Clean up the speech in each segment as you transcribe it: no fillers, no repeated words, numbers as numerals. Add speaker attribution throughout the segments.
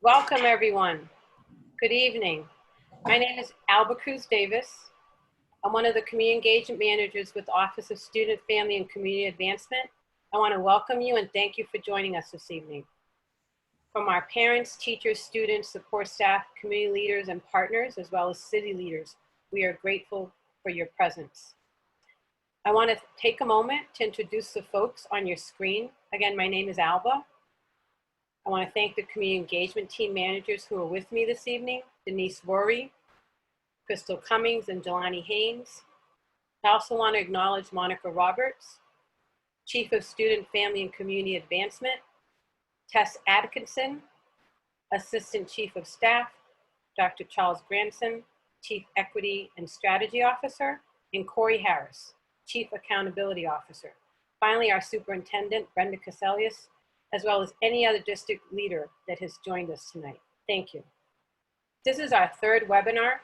Speaker 1: Welcome, everyone. Good evening. My name is Alba Cruz Davis. I'm one of the Community Engagement Managers with the Office of Student, Family, and Community Advancement. I want to welcome you and thank you for joining us this evening. From our parents, teachers, students, support staff, community leaders, and partners, as well as city leaders, we are grateful for your presence. I want to take a moment to introduce the folks on your screen. Again, my name is Alba. I want to thank the community engagement team managers who are with me this evening, Denise Worry, Crystal Cummings, and Jelani Haynes. I also want to acknowledge Monica Roberts, Chief of Student, Family, and Community Advancement, Tess Atkinson, Assistant Chief of Staff, Dr. Charles Granson, Chief Equity and Strategy Officer, and Corey Harris, Chief Accountability Officer. Finally, our Superintendent, Brenda Caselius, as well as any other district leader that has joined us tonight. Thank you. This is our third webinar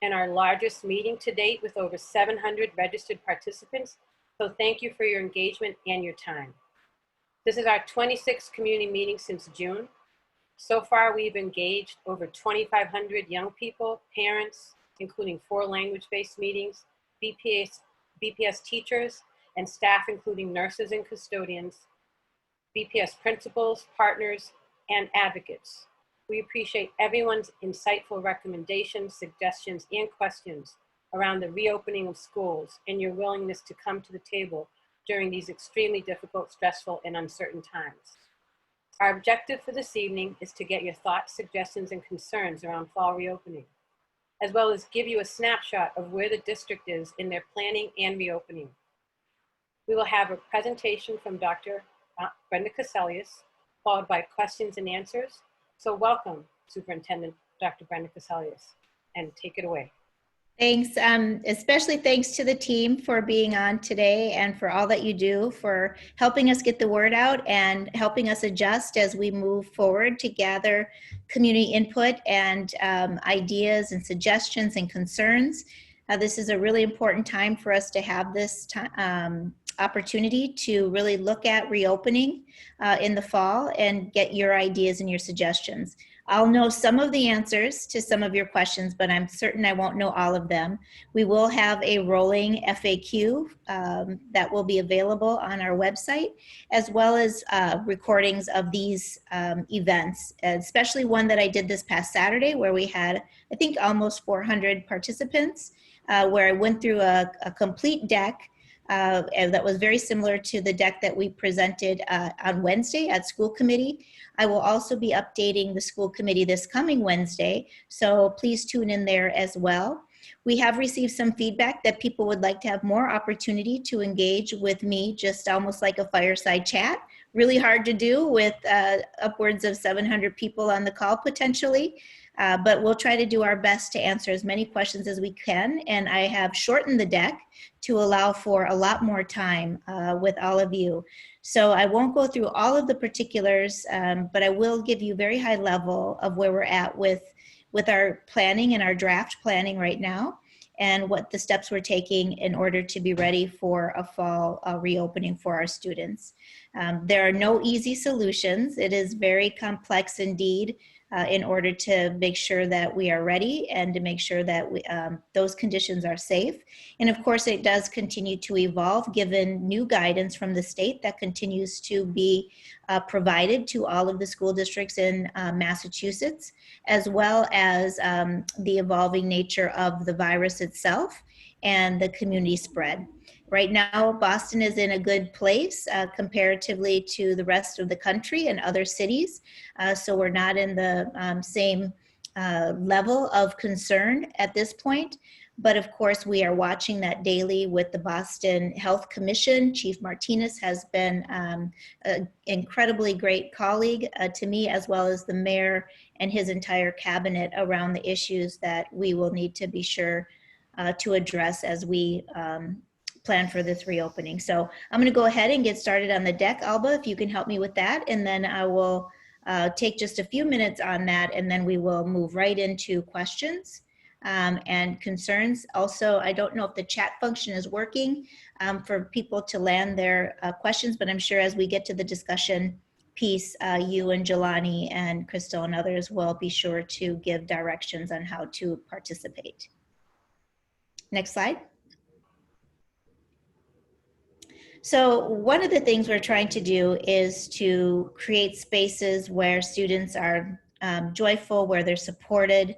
Speaker 1: and our largest meeting to date with over 700 registered participants. So thank you for your engagement and your time. This is our 26th community meeting since June. So far, we've engaged over 2,500 young people, parents, including 4 language-based meetings, BPS teachers, and staff, including nurses and custodians, BPS principals, partners, and advocates. We appreciate everyone's insightful recommendations, suggestions, and questions around the reopening of schools and your willingness to come to the table during these extremely difficult, stressful, and uncertain times. Our objective for this evening is to get your thoughts, suggestions, and concerns around fall reopening, as well as give you a snapshot of where the district is in their planning and reopening. We will have a presentation from Dr. Brenda Caselius, followed by questions and answers. So welcome, Superintendent Dr. Brenda Caselius, and take it away.
Speaker 2: Thanks, especially thanks to the team for being on today and for all that you do for helping us get the word out and helping us adjust as we move forward to gather community input and ideas and suggestions and concerns. This is a really important time for us to have this opportunity to really look at reopening in the fall and get your ideas and your suggestions. I'll know some of the answers to some of your questions, but I'm certain I won't know all of them. We will have a rolling FAQ that will be available on our website, as well as recordings of these events, especially one that I did this past Saturday where we had, I think, almost 400 participants, where I went through a complete deck and that was very similar to the deck that we presented on Wednesday at school committee. I will also be updating the school committee this coming Wednesday, so please tune in there as well. We have received some feedback that people would like to have more opportunity to engage with me, just almost like a fireside chat. Really hard to do with upwards of 700 people on the call potentially. But we'll try to do our best to answer as many questions as we can. And I have shortened the deck to allow for a lot more time with all of you. So I won't go through all of the particulars, but I will give you very high level of where we're at with our planning and our draft planning right now, and what the steps we're taking in order to be ready for a fall reopening for our students. There are no easy solutions. It is very complex indeed, in order to make sure that we are ready and to make sure that those conditions are safe. And of course, it does continue to evolve given new guidance from the state that continues to be provided to all of the school districts in Massachusetts, as well as the evolving nature of the virus itself and the community spread. Right now, Boston is in a good place comparatively to the rest of the country and other cities. So we're not in the same level of concern at this point. But of course, we are watching that daily with the Boston Health Commission. Chief Martinez has been an incredibly great colleague to me, as well as the mayor and his entire cabinet around the issues that we will need to be sure to address as we plan for this reopening. So I'm going to go ahead and get started on the deck. Alba, if you can help me with that, and then I will take just a few minutes on that, and then we will move right into questions and concerns. Also, I don't know if the chat function is working for people to land their questions, but I'm sure as we get to the discussion piece, you and Jelani and Crystal and others will be sure to give directions on how to participate. Next slide. So one of the things we're trying to do is to create spaces where students are joyful, where they're supported,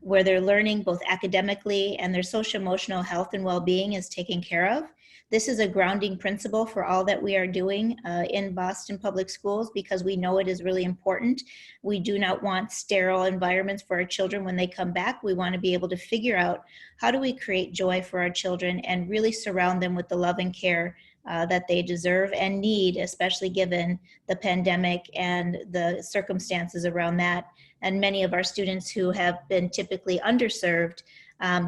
Speaker 2: where they're learning both academically and their social emotional health and well-being is taken care of. This is a grounding principle for all that we are doing in Boston Public Schools because we know it is really important. We do not want sterile environments for our children when they come back. We want to be able to figure out how do we create joy for our children and really surround them with the love and care that they deserve and need, especially given the pandemic and the circumstances around that. And many of our students who have been typically underserved,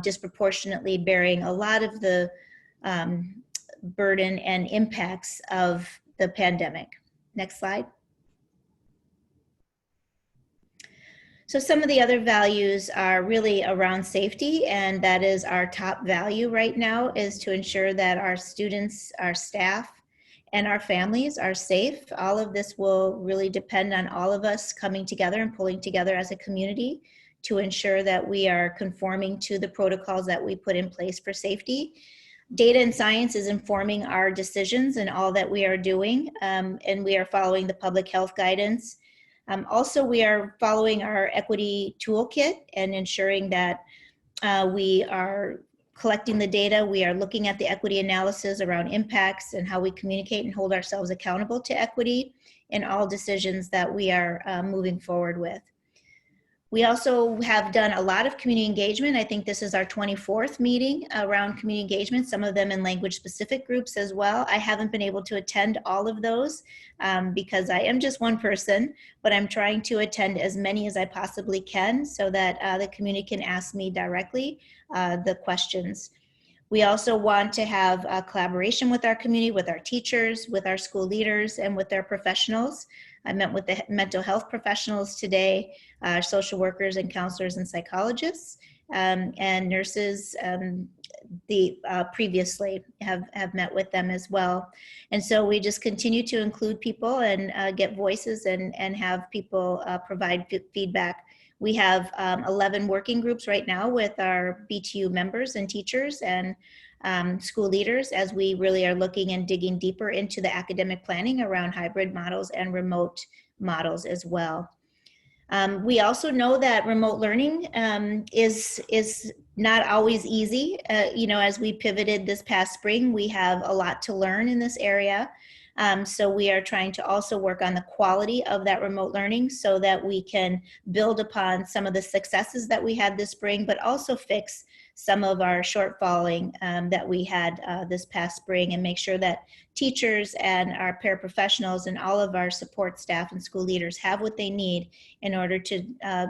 Speaker 2: disproportionately bearing a lot of the burden and impacts of the pandemic. Next slide. So some of the other values are really around safety, and that is our top value right now, is to ensure that our students, our staff, and our families are safe. All of this will really depend on all of us coming together and pulling together as a community to ensure that we are conforming to the protocols that we put in place for safety. Data and science is informing our decisions and all that we are doing, and we are following the public health guidance. Also, we are following our equity toolkit and ensuring that we are collecting the data. We are looking at the equity analysis around impacts and how we communicate and hold ourselves accountable to equity in all decisions that we are moving forward with. We also have done a lot of community engagement. I think this is our 24th meeting around community engagement, some of them in language specific groups as well. I haven't been able to attend all of those because I am just one person, but I'm trying to attend as many as I possibly can so that the community can ask me directly the questions. We also want to have a collaboration with our community, with our teachers, with our school leaders, and with their professionals. I met with the mental health professionals today, social workers and counselors and psychologists, and nurses previously have met with them as well. And so we just continue to include people and get voices and have people provide feedback. We have 11 working groups right now with our BTU members and teachers and school leaders as we really are looking and digging deeper into the academic planning around hybrid models and remote models as well. We also know that remote learning is not always easy. You know, as we pivoted this past spring, we have a lot to learn in this area. So we are trying to also work on the quality of that remote learning so that we can build upon some of the successes that we had this spring, but also fix some of our shortfalling that we had this past spring and make sure that teachers and our paraprofessionals and all of our support staff and school leaders have what they need in order to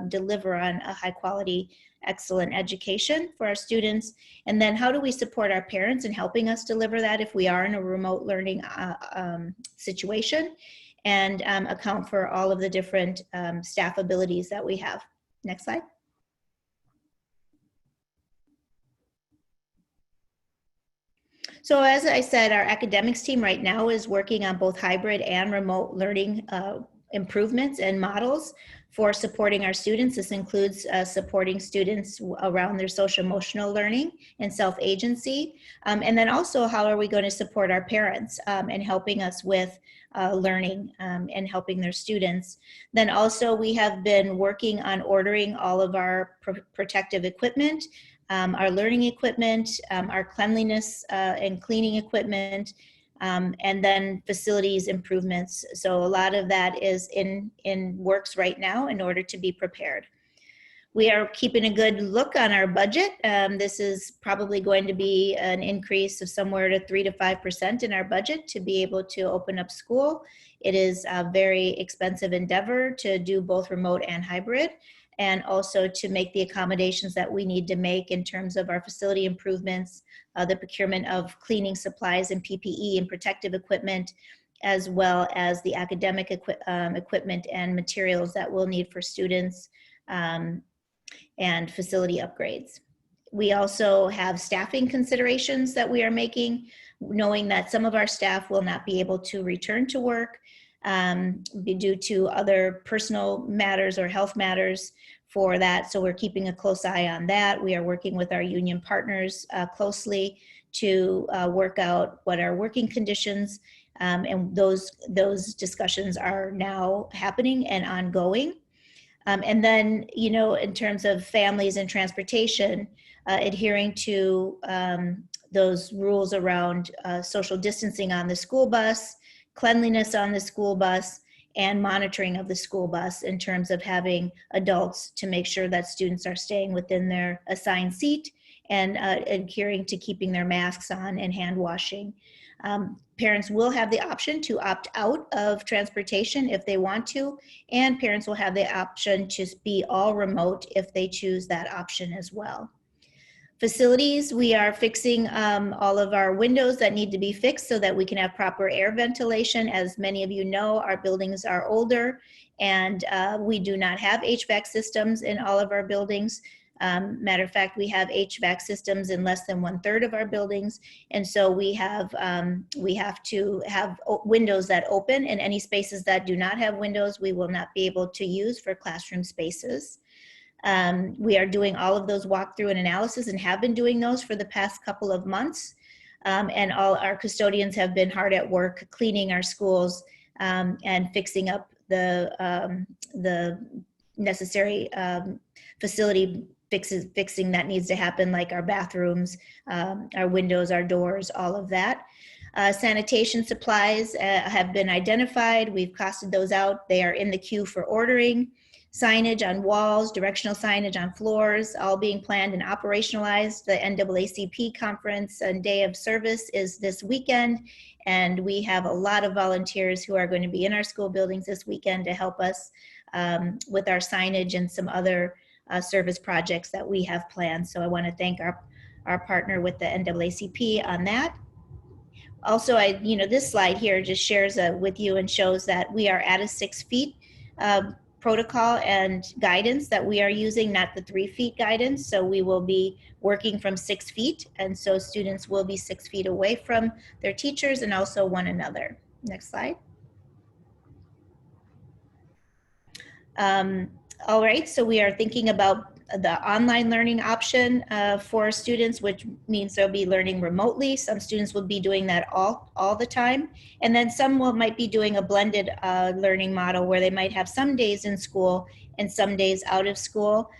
Speaker 2: deliver on a high quality, excellent education for our students. And then how do we support our parents in helping us deliver that if we are in a remote learning situation, and account for all of the different staff abilities that we have. Next slide. So as I said, our academics team right now is working on both hybrid and remote learning improvements and models for supporting our students. This includes supporting students around their social emotional learning and self-agency. And then also, how are we going to support our parents and helping us with learning and helping their students. Then also we have been working on ordering all of our protective equipment, our learning equipment, our cleanliness and cleaning equipment, and then facilities improvements. So a lot of that is in works right now in order to be prepared. We are keeping a good look on our budget. This is probably going to be an increase of somewhere to 3 to 5% in our budget to be able to open up school. It is a very expensive endeavor to do both remote and hybrid, and also to make the accommodations that we need to make in terms of our facility improvements, the procurement of cleaning supplies and PPE and protective equipment, as well as the academic equipment and materials that we'll need for students and facility upgrades. We also have staffing considerations that we are making, knowing that some of our staff will not be able to return to work. due to other personal matters or health matters for that. So we're keeping a close eye on that. We are working with our union partners closely to work out what our working conditions, and those discussions are now happening and ongoing. And then, you know, in terms of families and transportation, adhering to those rules around social distancing on the school bus, cleanliness on the school bus, and monitoring of the school bus in terms of having adults to make sure that students are staying within their assigned seat and adhering to keeping their masks on and hand washing. Parents will have the option to opt out of transportation if they want to, and parents will have the option to be all remote if they choose that option as well. Facilities, we are fixing all of our windows that need to be fixed so that we can have proper air ventilation. As many of you know, our buildings are older and we do not have HVAC systems in all of our buildings. Matter of fact, we have HVAC systems in less than 1/3 of our buildings. And so we have to have windows that open, and any spaces that do not have windows, we will not be able to use for classroom spaces. We are doing all of those walkthrough and analysis and have been doing those for the past couple of months. And all our custodians have been hard at work cleaning our schools and fixing up the necessary facility fixing that needs to happen, like our bathrooms, our windows, our doors, all of that. Sanitation supplies have been identified. We've costed those out. They are in the queue for ordering. Signage on walls, directional signage on floors, all being planned and operationalized. The NAACP conference and day of service is this weekend, and we have a lot of volunteers who are going to be in our school buildings this weekend to help us with our signage and some other service projects that we have planned. So I want to thank our partner with the NAACP on that. Also, this slide here just shares with you and shows that we are at a 6 feet protocol and guidance that we are using, not the 3 feet guidance. So we will be working from 6 feet. And so students will be 6 feet away from their teachers and also one another. Next slide. All right, so we are thinking about the online learning option for students, which means they'll be learning remotely. Some students will be doing that all the time. And then some might be doing a blended learning model where they might have some days in school and some days out of school.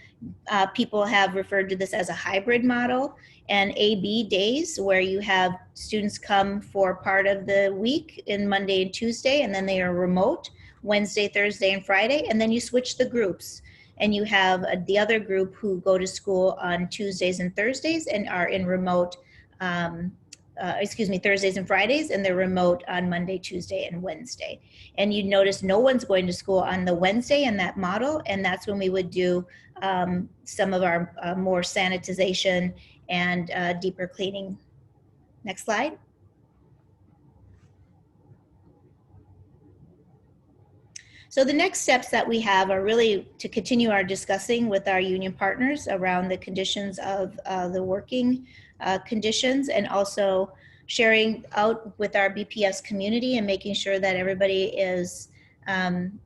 Speaker 2: People have referred to this as a hybrid model, and AB days where you have students come for part of the week in Monday and Tuesday, and then they are remote Wednesday, Thursday, and Friday, and then you switch the groups. And you have the other group who go to school on Tuesdays and Thursdays and are in remote, Thursdays and Fridays, and they're remote on Monday, Tuesday, and Wednesday. And you notice no one's going to school on the Wednesday in that model, and that's when we would do some of our more sanitization and deeper cleaning. Next slide. So the next steps that we have are really to continue our discussing with our union partners around the conditions of the working conditions, and also sharing out with our BPS community and making sure that everybody is on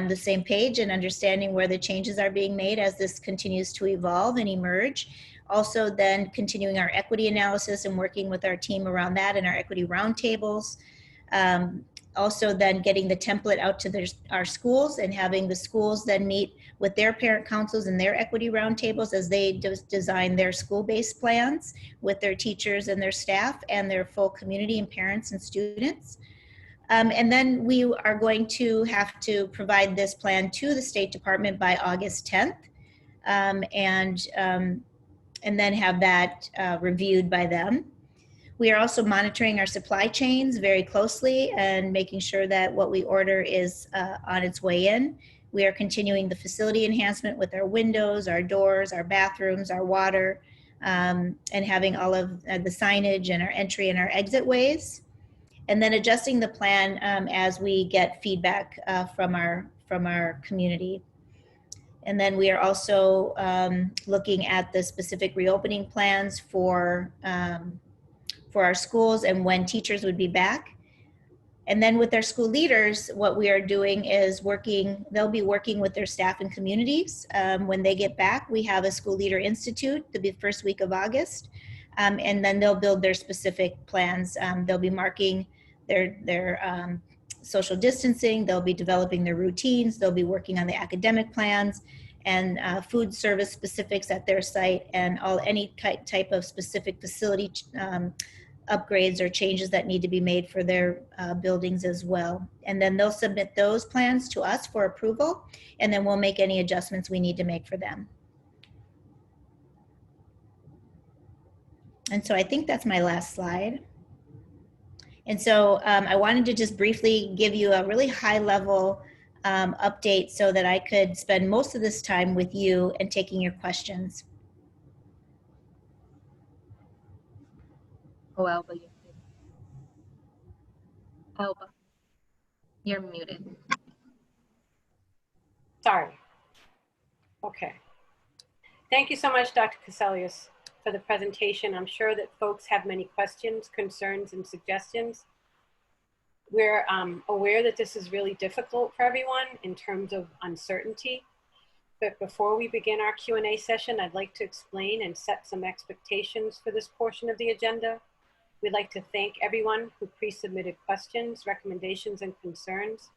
Speaker 2: the same page and understanding where the changes are being made as this continues to evolve and emerge. Also then continuing our equity analysis and working with our team around that and our equity roundtables. Also then getting the template out to our schools and having the schools then meet with their parent councils and their equity roundtables as they design their school-based plans with their teachers and their staff and their full community and parents and students. And then we are going to have to provide this plan to the State Department by August 10th and then have that reviewed by them. We are also monitoring our supply chains very closely and making sure that what we order is on its way in. We are continuing the facility enhancement with our windows, our doors, our bathrooms, our water, and having all of the signage and our entry and our exit ways. And then adjusting the plan as we get feedback from our community. And then we are also looking at the specific reopening plans for our schools and when teachers would be back. And then with our school leaders, what we are doing is they'll be working with their staff and communities. When they get back, we have a School Leader Institute the first week of August. And then they'll build their specific plans. They'll be marking their social distancing, they'll be developing their routines, they'll be working on the academic plans and food service specifics at their site, and any type of specific facility upgrades or changes that need to be made for their buildings as well. And then they'll submit those plans to us for approval, and then we'll make any adjustments we need to make for them. And so I think that's my last slide. And so I wanted to just briefly give you a really high level update so that I could spend most of this time with you and taking your questions.
Speaker 3: Oh, Alba, you're muted.
Speaker 1: Sorry. Okay. Thank you so much, Dr. Caselius, for the presentation. I'm sure that folks have many questions, concerns, and suggestions. We're aware that this is really difficult for everyone in terms of uncertainty. But before we begin our Q&A session, I'd like to explain and set some expectations for this portion of the agenda. We'd like to thank everyone who pre-submitted questions, recommendations, and concerns.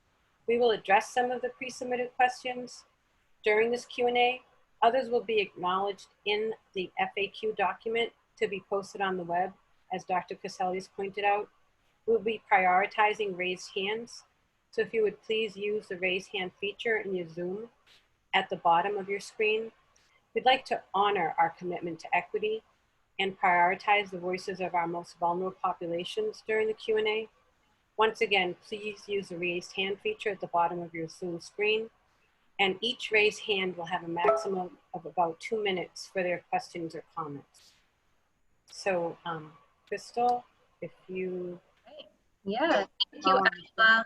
Speaker 1: We will address some of the pre-submitted questions during this Q&A. Others will be acknowledged in the FAQ document to be posted on the web, as Dr. Caselius pointed out. We'll be prioritizing raised hands. So if you would please use the raise hand feature in your Zoom at the bottom of your screen. We'd like to honor our commitment to equity and prioritize the voices of our most vulnerable populations during the Q&A. Once again, please use the raised hand feature at the bottom of your Zoom screen, and each raised hand will have a maximum of about 2 minutes for their questions or comments. So, Crystal, if you...
Speaker 3: Yeah, thank you, Alba.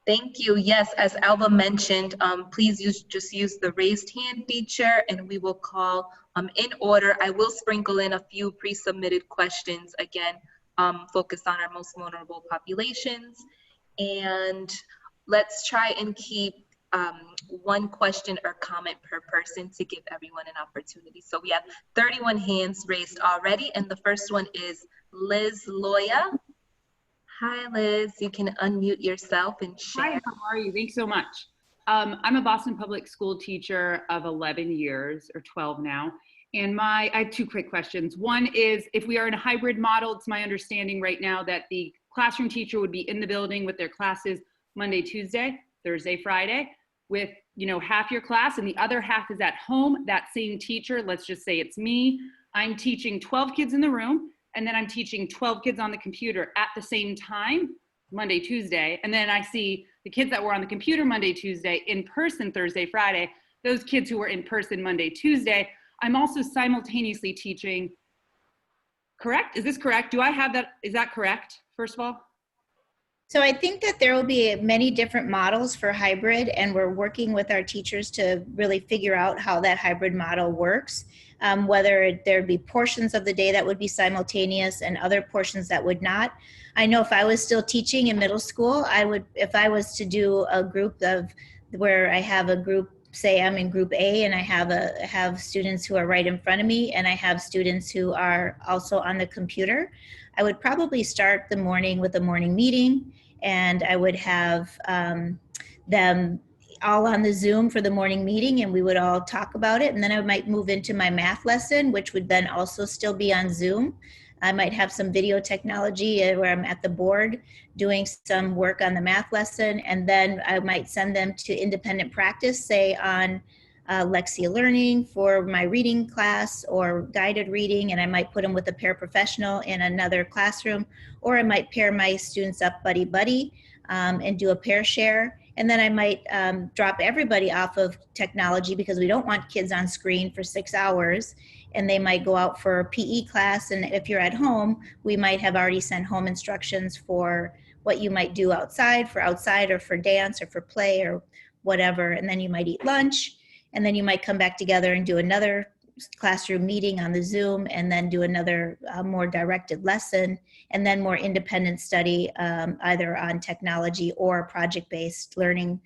Speaker 3: Thank you. Yes, as Alba mentioned, please just use the raised hand feature, and we will call in order. I will sprinkle in a few pre-submitted questions, again, focused on our most vulnerable populations. And let's try and keep one question or comment per person to give everyone an opportunity. So we have 31 hands raised already, and the first one is Liz Loya. Hi, Liz. You can unmute yourself and share.
Speaker 4: Hi, how are you? Thanks so much. I'm a Boston Public School teacher of 11 years, or 12 now. And I have 2 quick questions. One is, if we are in a hybrid model, it's my understanding right now that the classroom teacher would be in the building with their classes Monday, Tuesday, Thursday, Friday, with half your class and the other half is at home. That same teacher, let's just say it's me, I'm teaching 12 kids in the room, and then I'm teaching 12 kids on the computer at the same time, Monday, Tuesday. And then I see the kids that were on the computer Monday, Tuesday, in person Thursday, Friday. Those kids who were in person Monday, Tuesday, I'm also simultaneously teaching, correct? Is this correct? Do I have that? Is that correct, first of all?
Speaker 2: So I think that there will be many different models for hybrid, and we're working with our teachers to really figure out how that hybrid model works. Whether there'd be portions of the day that would be simultaneous and other portions that would not. I know if I was still teaching in middle school, if I was to do a group where I have a group, say I'm in group A and I have students who are right in front of me and I have students who are also on the computer, I would probably start the morning with a morning meeting, and I would have them all on the Zoom for the morning meeting, and we would all talk about it. And then I might move into my math lesson, which would then also still be on Zoom. I might have some video technology where I'm at the board doing some work on the math lesson, and then I might send them to independent practice, say on Lexia Learning for my reading class or guided reading, and I might put them with a paraprofessional in another classroom, or I might pair my students up buddy-buddy and do a pair share. And then I might drop everybody off of technology because we don't want kids on screen for 6 hours, and they might go out for a PE class. And if you're at home, we might have already sent home instructions for what you might do outside or for dance or for play or whatever. And then you might eat lunch, and then you might come back together and do another classroom meeting on the Zoom, and then do another more directed lesson, and then more independent study either on technology or project-based learning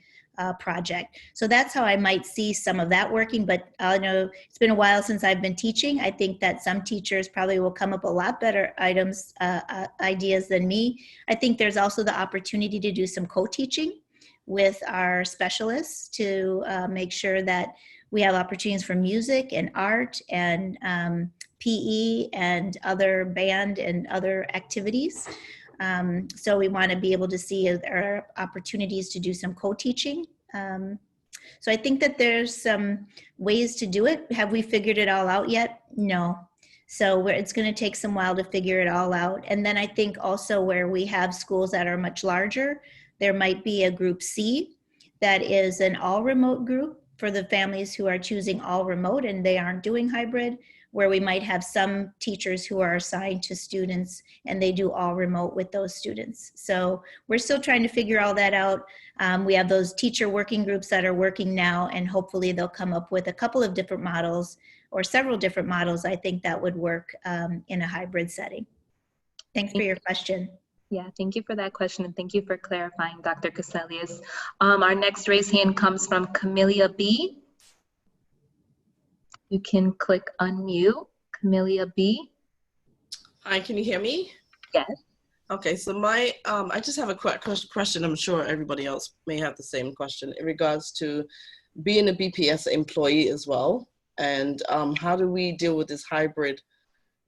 Speaker 2: project. So that's how I might see some of that working, but I know it's been a while since I've been teaching. I think that some teachers probably will come up with a lot better ideas than me. I think there's also the opportunity to do some co-teaching with our specialists to make sure that we have opportunities for music and art and PE and other band and other activities. So we want to be able to see if there are opportunities to do some co-teaching. So I think that there's some ways to do it. Have we figured it all out yet? No. So it's going to take some while to figure it all out. And then I think also where we have schools that are much larger, there might be a group C that is an all remote group for the families who are choosing all remote and they aren't doing hybrid, where we might have some teachers who are assigned to students and they do all remote with those students. So we're still trying to figure all that out. We have those teacher working groups that are working now, and hopefully they'll come up with a couple of different models or several different models I think that would work in a hybrid setting. Thanks for your question.
Speaker 3: Yeah, thank you for that question, and thank you for clarifying, Dr. Caselius. Our next raised hand comes from Camellia B. You can click unmute, Camellia B.
Speaker 5: Hi, can you hear me?
Speaker 3: Yes.
Speaker 5: Okay, so I just have a quick question. I'm sure everybody else may have the same question in regards to being a BPS employee as well. And how do we deal with this hybrid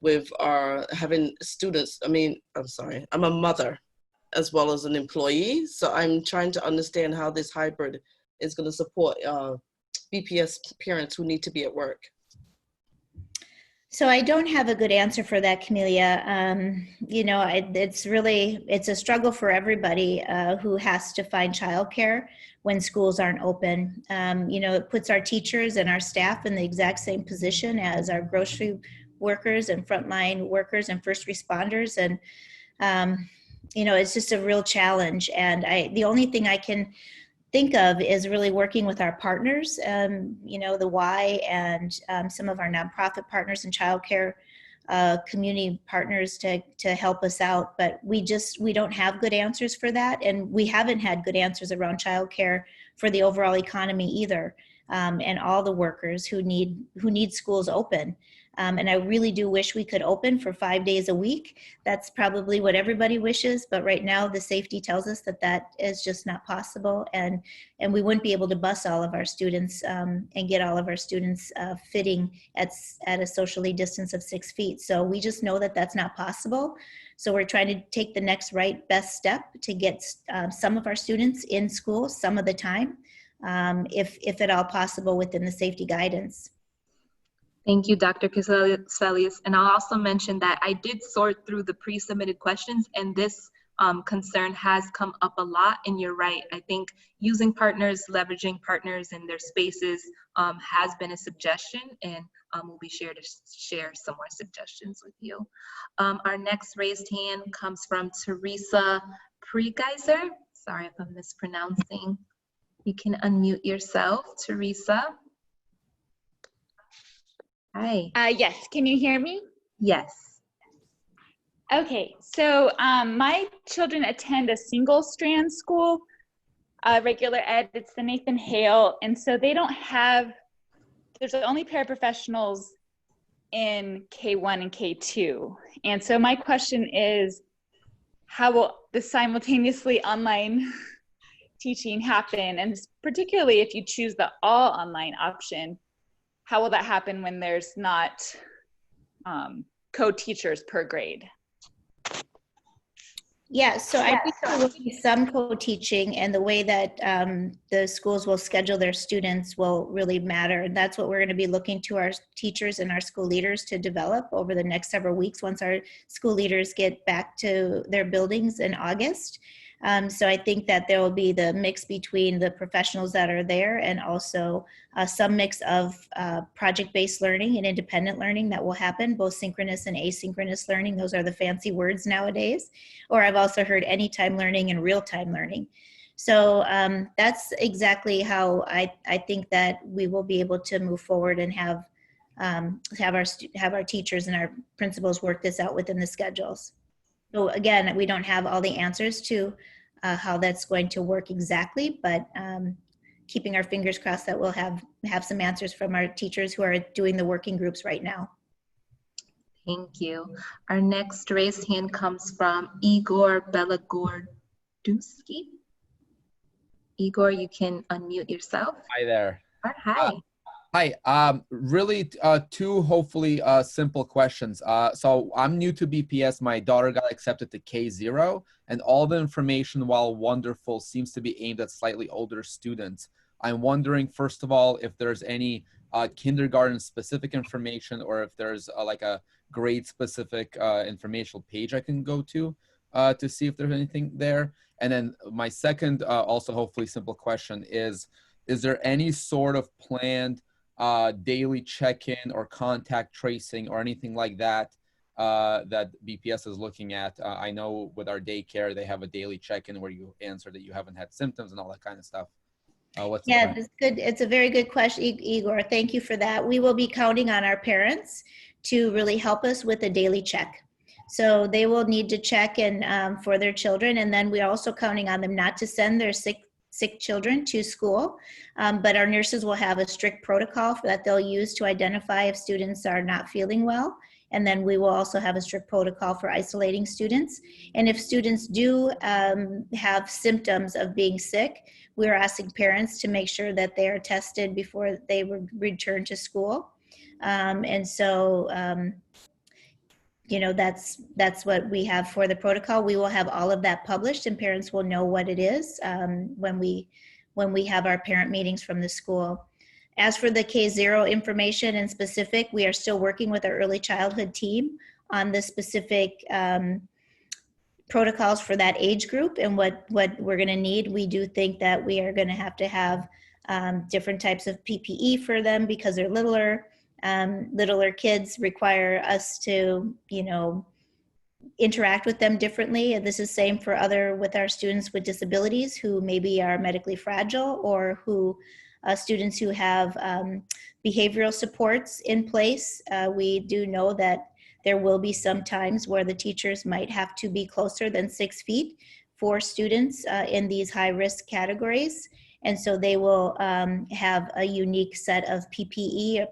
Speaker 5: with our having students? I'm a mother as well as an employee. So I'm trying to understand how this hybrid is going to support BPS parents who need to be at work.
Speaker 2: So I don't have a good answer for that, Camellia. It's a struggle for everybody who has to find childcare when schools aren't open. It puts our teachers and our staff in the exact same position as our grocery workers and frontline workers and first responders. And, it's just a real challenge. And the only thing I can think of is really working with our partners, the Y and some of our nonprofit partners and childcare community partners to help us out. But we don't have good answers for that. And we haven't had good answers around childcare for the overall economy either. And all the workers who need schools open. And I really do wish we could open for 5 days a week. That's probably what everybody wishes, but right now the safety tells us that is just not possible, and we wouldn't be able to bus all of our students and get all of our students fitting at a socially distance of 6 feet. So we just know that that's not possible. So we're trying to take the next best step to get some of our students in school some of the time, if at all possible within the safety guidance.
Speaker 3: Thank you, Dr. Caselius. And I'll also mention that I did sort through the pre-submitted questions, and this concern has come up a lot. And you're right. I think using partners, leveraging partners in their spaces has been a suggestion, and we'll be sure to share some more suggestions with you. Our next raised hand comes from Teresa Pregeiser. Sorry if I'm mispronouncing. You can unmute yourself, Teresa. Hi.
Speaker 6: Yes, can you hear me?
Speaker 3: Yes.
Speaker 6: Okay, so my children attend a single strand school, regular ed, it's the Nathan Hale, and so they don't have, there's only paraprofessionals in K1 and K2. And so my question is, how will the simultaneously online teaching happen? And particularly if you choose the all online option, how will that happen when there's not co-teachers per grade?
Speaker 2: Yeah, so I think there will be some co-teaching, and the way that the schools will schedule their students will really matter. And that's what we're going to be looking to our teachers and our school leaders to develop over the next several weeks once our school leaders get back to their buildings in August. So I think that there will be the mix between the professionals that are there and also some mix of project-based learning and independent learning that will happen, both synchronous and asynchronous learning. Those are the fancy words nowadays. Or I've also heard anytime learning and real-time learning. So that's exactly how I think that we will be able to move forward and have have our teachers and our principals work this out within the schedules. So again, we don't have all the answers to how that's going to work exactly, but keeping our fingers crossed that we'll have some answers from our teachers who are doing the working groups right now.
Speaker 3: Thank you. Our next raised hand comes from Igor Belagordowski. Igor, you can unmute yourself.
Speaker 7: Hi there.
Speaker 3: Hi.
Speaker 7: Hi. Really, two hopefully simple questions. So I'm new to BPS. My daughter got accepted to K0, and all the information, while wonderful, seems to be aimed at slightly older students. I'm wondering, first of all, if there's any kindergarten specific information, or if there's like a grade specific informational page I can go to see if there's anything there. And then my second, also hopefully simple question is there any sort of planned daily check-in or contact tracing or anything like that that BPS is looking at? I know with our daycare, they have a daily check-in where you answer that you haven't had symptoms and all that kind of stuff.
Speaker 2: Yeah, that's good. It's a very good question, Igor. Thank you for that. We will be counting on our parents to really help us with a daily check. So they will need to check in for their children, and then we're also counting on them not to send their sick children to school, but our nurses will have a strict protocol that they'll use to identify if students are not feeling well. And then we will also have a strict protocol for isolating students. And if students do have symptoms of being sick, we're asking parents to make sure that they are tested before they return to school. And so, you know, that's what we have for the protocol. We will have all of that published, and parents will know what it is when we have our parent meetings from the school. As for the K0 information in specific, we are still working with our early childhood team on the specific protocols for that age group and what we're going to need. We do think that we are going to have different types of PPE for them because they're littler. Littler kids require us to, you know, interact with them differently. And this is same for with our students with disabilities who maybe are medically fragile, or who students who have behavioral supports in place. We do know that there will be some times where the teachers might have to be closer than 6 feet for students in these high-risk categories. And so they will have a unique set of PPE,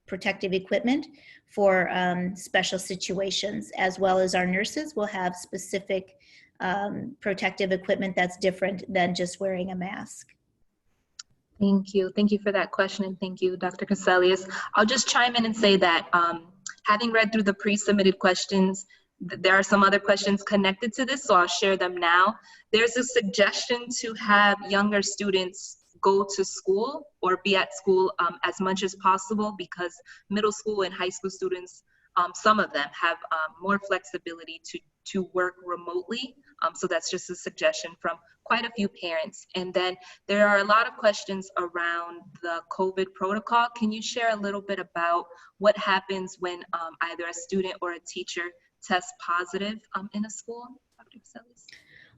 Speaker 2: protective equipment for special situations, as well as our nurses will have specific protective equipment that's different than just wearing a mask.
Speaker 3: Thank you. Thank you for that question, and thank you, Dr. Caselius. I'll just chime in and say that having read through the pre-submitted questions, there are some other questions connected to this, so I'll share them now. There's a suggestion to have younger students go to school or be at school as much as possible, because middle school and high school students, some of them have more flexibility to work remotely. So that's just a suggestion from quite a few parents. And then there are a lot of questions around the COVID protocol. Can you share a little bit about what happens when either a student or a teacher tests positive in a school, Dr. Caselius?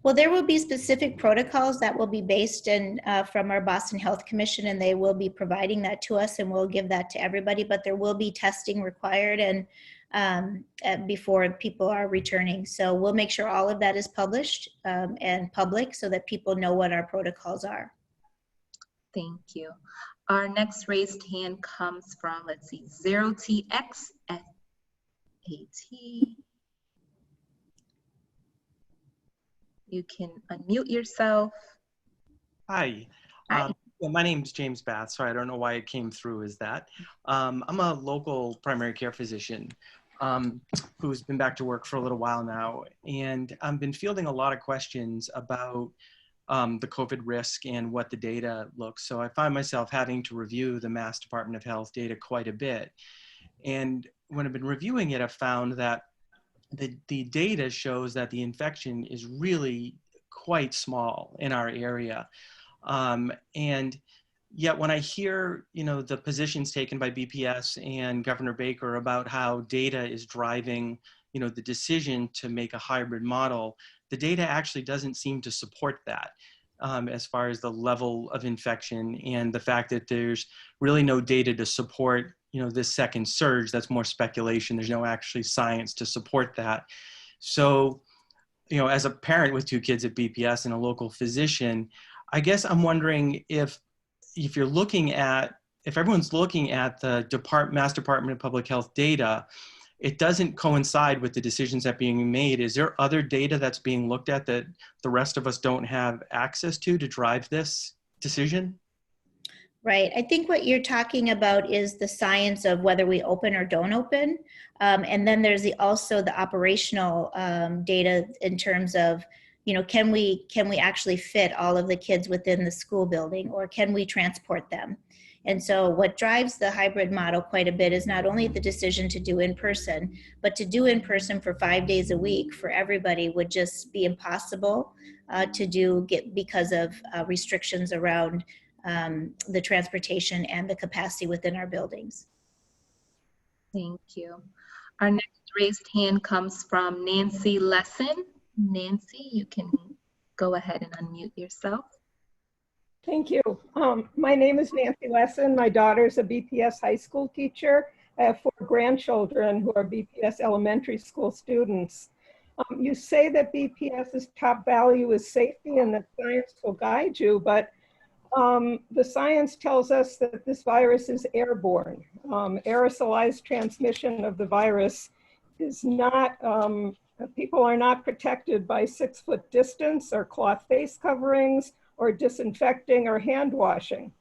Speaker 2: Well, there will be specific protocols that will be based in from our Boston Health Commission, and they will be providing that to us, and we'll give that to everybody. But there will be testing required and before people are returning. So we'll make sure all of that is published and public so that people know what our protocols are.
Speaker 3: Thank you. Our next raised hand comes from, let's see, 0TXFAT. You can unmute yourself.
Speaker 8: Hi. Well, my name is James Bath. Sorry, I don't know why it came through as that. I'm a local primary care physician who's been back to work for a little while now. And I've been fielding a lot of questions about the COVID risk and what the data looks. So I find myself having to review the Mass Department of Health data quite a bit. And when I've been reviewing it, I've found that the data shows that the infection is really quite small in our area. And yet when I hear, you know, the positions taken by BPS and Governor Baker about how data is driving, you know, the decision to make a hybrid model, the data actually doesn't seem to support that as far as the level of infection and the fact that there's really no data to support, this second surge. That's more speculation. There's no actually science to support that. So, as a parent with 2 kids at BPS and a local physician, I guess I'm wondering if everyone's looking at the Mass Department of Public Health data, it doesn't coincide with the decisions that are being made. Is there other data that's being looked at that the rest of us don't have access to drive this decision?
Speaker 2: Right. I think what you're talking about is the science of whether we open or don't open. And then there's also the operational data in terms of, can we actually fit all of the kids within the school building, or can we transport them? And so what drives the hybrid model quite a bit is not only the decision to do in person, but to do in person for 5 days a week for everybody would just be impossible to do because of restrictions around the transportation and the capacity within our buildings.
Speaker 3: Thank you. Our next raised hand comes from Nancy Lesson. Nancy, you can go ahead and unmute yourself.
Speaker 9: Thank you. My name is Nancy Lesson. My daughter's a BPS high school teacher. I have 4 grandchildren who are BPS elementary school students. You say that BPS's top value is safety and that science will guide you, but the science tells us that this virus is airborne. Aerosolized transmission of the virus is not, people are not protected by 6-foot distance or cloth face coverings or disinfecting or hand washing.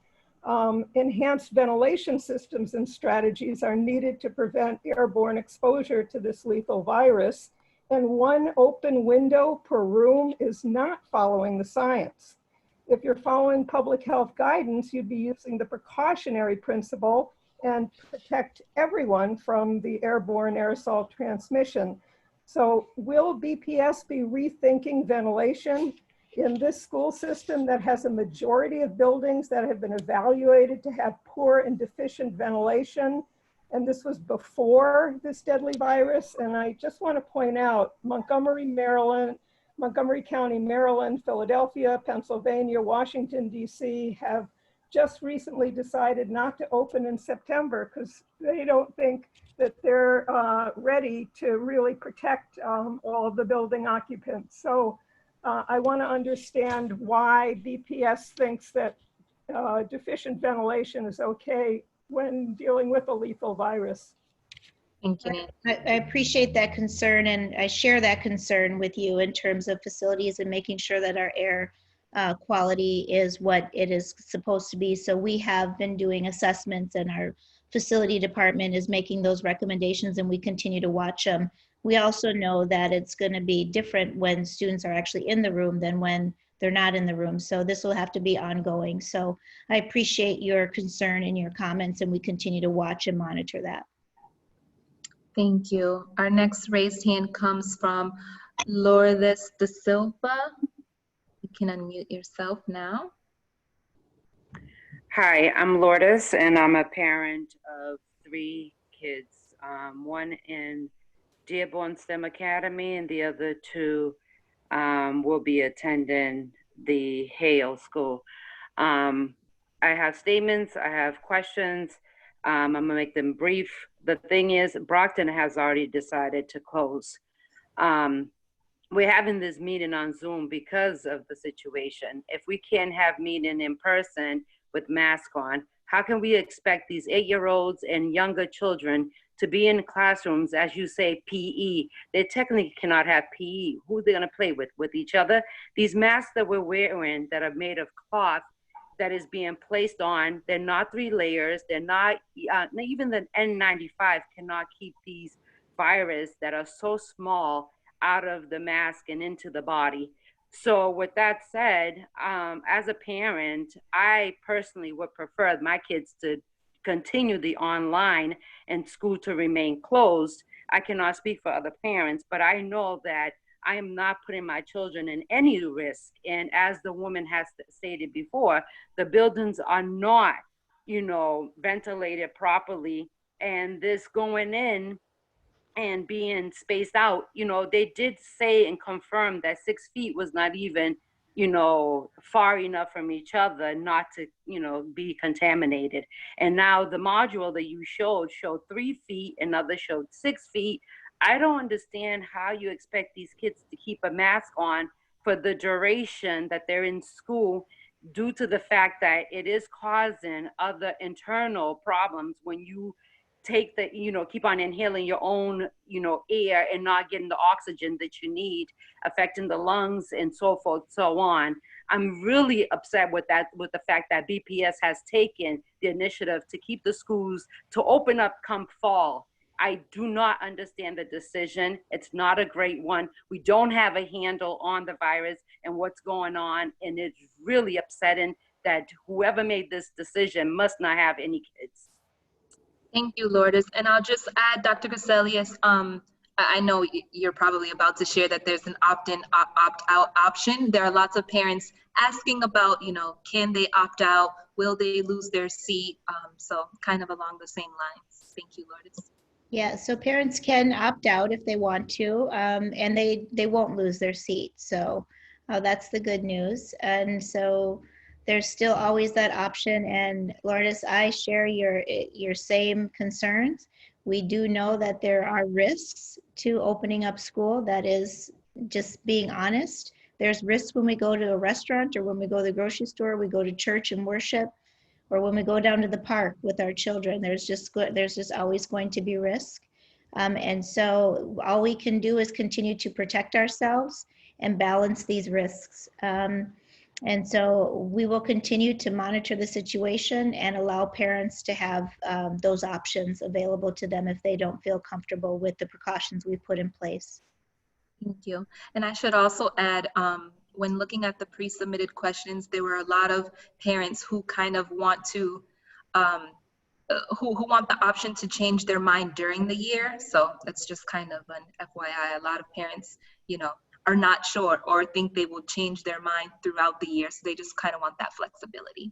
Speaker 9: Enhanced ventilation systems and strategies are needed to prevent airborne exposure to this lethal virus. And 1 open window per room is not following the science. If you're following public health guidance, you'd be using the precautionary principle and protect everyone from the airborne aerosol transmission. So will BPS be rethinking ventilation in this school system that has a majority of buildings that have been evaluated to have poor and deficient ventilation? And this was before this deadly virus. And I just want to point out, Montgomery County, Maryland, Philadelphia, Pennsylvania, Washington, D.C. have just recently decided not to open in September because they don't think that they're ready to really protect all of the building occupants. So I want to understand why BPS thinks that deficient ventilation is okay when dealing with a lethal virus.
Speaker 3: Thank you, Nancy.
Speaker 2: I appreciate that concern, and I share that concern with you in terms of facilities and making sure that our air quality is what it is supposed to be. So we have been doing assessments, and our facility department is making those recommendations, and we continue to watch them. We also know that it's going to be different when students are actually in the room than when they're not in the room. So this will have to be ongoing. So I appreciate your concern and your comments, and we continue to watch and monitor that.
Speaker 3: Thank you. Our next raised hand comes from Lourdes De Silva. You can unmute yourself now.
Speaker 10: Hi, I'm Lourdes, and I'm a parent of 3 kids, 1 in Dearborn STEM Academy, and the other 2 will be attending the Hale School. I have statements, I have questions. I'm gonna make them brief. The thing is, Brockton has already decided to close. We're having this meeting on Zoom because of the situation. If we can't have meeting in person with masks on, how can we expect these 8-year-olds and younger children to be in classrooms, as you say, PE? They technically cannot have PE. Who are they gonna play with each other? These masks that we're wearing that are made of cloth that is being placed on, they're not 3 layers, they're not, even the N95 cannot keep these virus that are so small out of the mask and into the body. So with that said, as a parent, I personally would prefer my kids to continue the online and school to remain closed. I cannot speak for other parents, but I know that I am not putting my children in any risk. And as the woman has stated before, the buildings are not, ventilated properly. And this going in and being spaced out, they did say and confirm that 6 feet was not even far enough from each other not to, be contaminated. And now the module that you showed 3 feet, another showed 6 feet. I don't understand how you expect these kids to keep a mask on for the duration that they're in school, due to the fact that it is causing other internal problems when you take the, keep on inhaling your own, air and not getting the oxygen that you need, affecting the lungs and so forth, so on. I'm really upset with the fact that BPS has taken the initiative to keep the schools to open up come fall. I do not understand the decision. It's not a great one. We don't have a handle on the virus and what's going on, and it's really upsetting that whoever made this decision must not have any kids.
Speaker 3: Thank you, Lourdes. And I'll just add, Dr. Caselius, I know you're probably about to share that there's an opt-in, opt-out option. There are lots of parents asking about, can they opt out? Will they lose their seat? So kind of along the same lines. Thank you, Lourdes.
Speaker 2: Yeah, so parents can opt out if they want to, and they won't lose their seat. So that's the good news. And so there's still always that option. And Lourdes, I share your same concerns. We do know that there are risks to opening up school. That is just being honest. There's risks when we go to a restaurant or when we go to the grocery store, we go to church and worship, or when we go down to the park with our children. There's just always going to be risk. And so all we can do is continue to protect ourselves and balance these risks. And so we will continue to monitor the situation and allow parents to have those options available to them if they don't feel comfortable with the precautions we've put in place.
Speaker 3: Thank you. And I should also add, when looking at the pre-submitted questions, there were a lot of parents who kind of want to, who want the option to change their mind during the year. So that's just kind of an FYI. A lot of parents, are not sure or think they will change their mind throughout the year. So they just kind of want that flexibility.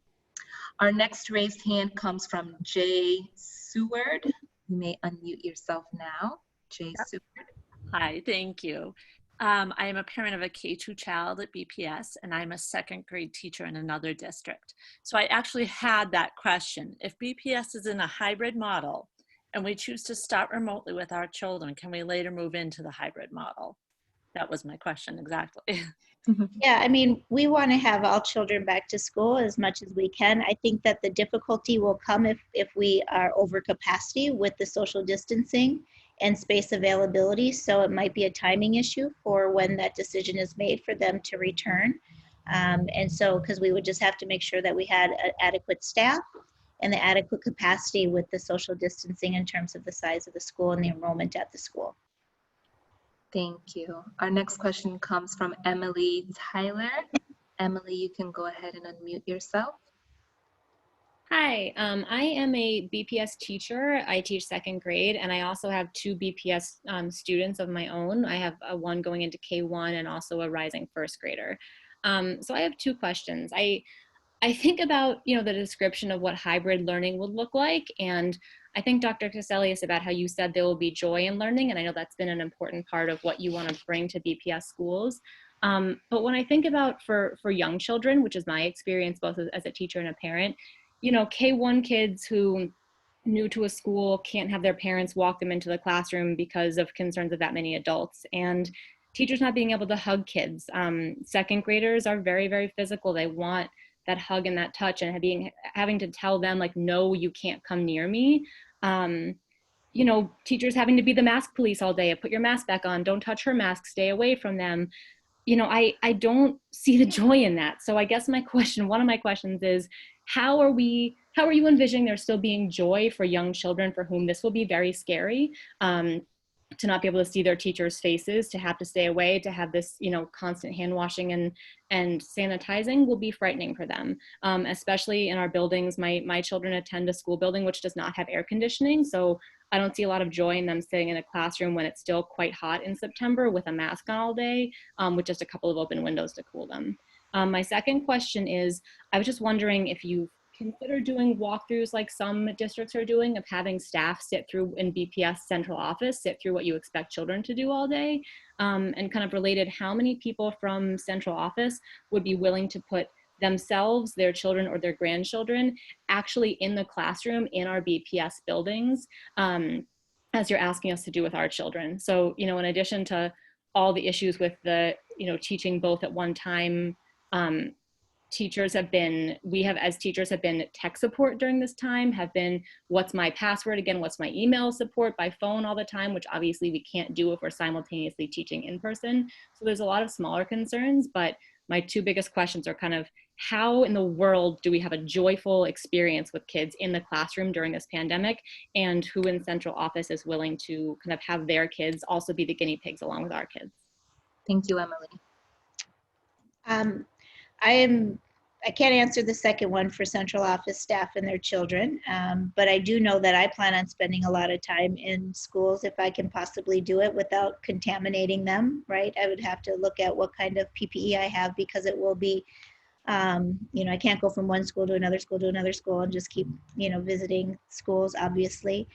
Speaker 3: Our next raised hand comes from Jay Seward. You may unmute yourself now. Jay Seward.
Speaker 11: Hi, thank you. I am a parent of a K-2 child at BPS, and I'm a 2nd grade teacher in another district. So I actually had that question. If BPS is in a hybrid model and we choose to start remotely with our children, can we later move into the hybrid model? That was my question, exactly.
Speaker 2: Yeah, I mean, we want to have all children back to school as much as we can. I think that the difficulty will come if we are over capacity with the social distancing and space availability. So it might be a timing issue for when that decision is made for them to return. And so, because we would just have to make sure that we had adequate staff and the adequate capacity with the social distancing in terms of the size of the school and the enrollment at the school.
Speaker 3: Thank you. Our next question comes from Emily Tyler. Emily, you can go ahead and unmute yourself.
Speaker 12: Hi, I am a BPS teacher. I teach 2nd grade, and I also have 2 BPS students of my own. I have one going into K1 and also a rising 1st grader. So I have 2 questions. I think about, the description of what hybrid learning would look like, and I think Dr. Caselius about how you said there will be joy in learning, and I know that's been an important part of what you want to bring to BPS schools. But when I think about for young children, which is my experience both as a teacher and a parent, K1 kids who new to a school can't have their parents walk them into the classroom because of concerns of that many adults, and teachers not being able to hug kids. 2nd graders are very, very physical. They want that hug and that touch, and having to tell them like, no, you can't come near me. Teachers having to be the mask police all day. Put your mask back on. Don't touch her mask. Stay away from them. I don't see the joy in that. So I guess one of my questions is, how are you envisioning there still being joy for young children for whom this will be very scary? To not be able to see their teachers' faces, to have to stay away, to have this, constant hand washing and sanitizing will be frightening for them. Especially in our buildings, my children attend a school building which does not have air conditioning. So I don't see a lot of joy in them sitting in a classroom when it's still quite hot in September with a mask on all day, with just a couple of open windows to cool them. My second question is, I was just wondering if you consider doing walkthroughs like some districts are doing, of having staff sit through in BPS central office, sit through what you expect children to do all day, and kind of related, how many people from central office would be willing to put themselves, their children, or their grandchildren actually in the classroom in our BPS buildings, as you're asking us to do with our children. So, you know, in addition to all the issues with the, you know, teaching both at one time, teachers have been, we have as teachers have been tech support during this time, have been what's my password again, what's my email support by phone all the time, which obviously we can't do if we're simultaneously teaching in person. So there's a lot of smaller concerns, but my two biggest questions are kind of, how in the world do we have a joyful experience with kids in the classroom during this pandemic, and who in central office is willing to kind of have their kids also be the guinea pigs along with our kids?
Speaker 3: Thank you, Emily.
Speaker 2: I can't answer the second one for central office staff and their children, but I do know that I plan on spending a lot of time in schools if I can possibly do it without contaminating them, right? I would have to look at what kind of PPE I have, because it will be, you know, I can't go from one school to another school to another school and just keep, you know, visiting schools, obviously.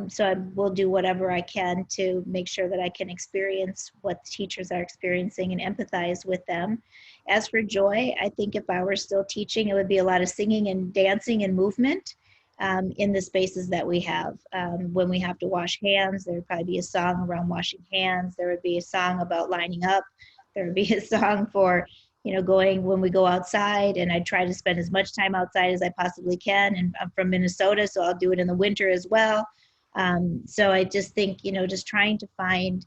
Speaker 2: So I will do whatever I can to make sure that I can experience what the teachers are experiencing and empathize with them. As for joy, I think if I were still teaching, it would be a lot of singing and dancing and movement in the spaces that we have. When we have to wash hands, there would probably be a song around washing hands. There would be a song about lining up. There would be a song for, you know, going when we go outside, and I try to spend as much time outside as I possibly can. And I'm from Minnesota, so I'll do it in the winter as well. So I just think, you know, just trying to find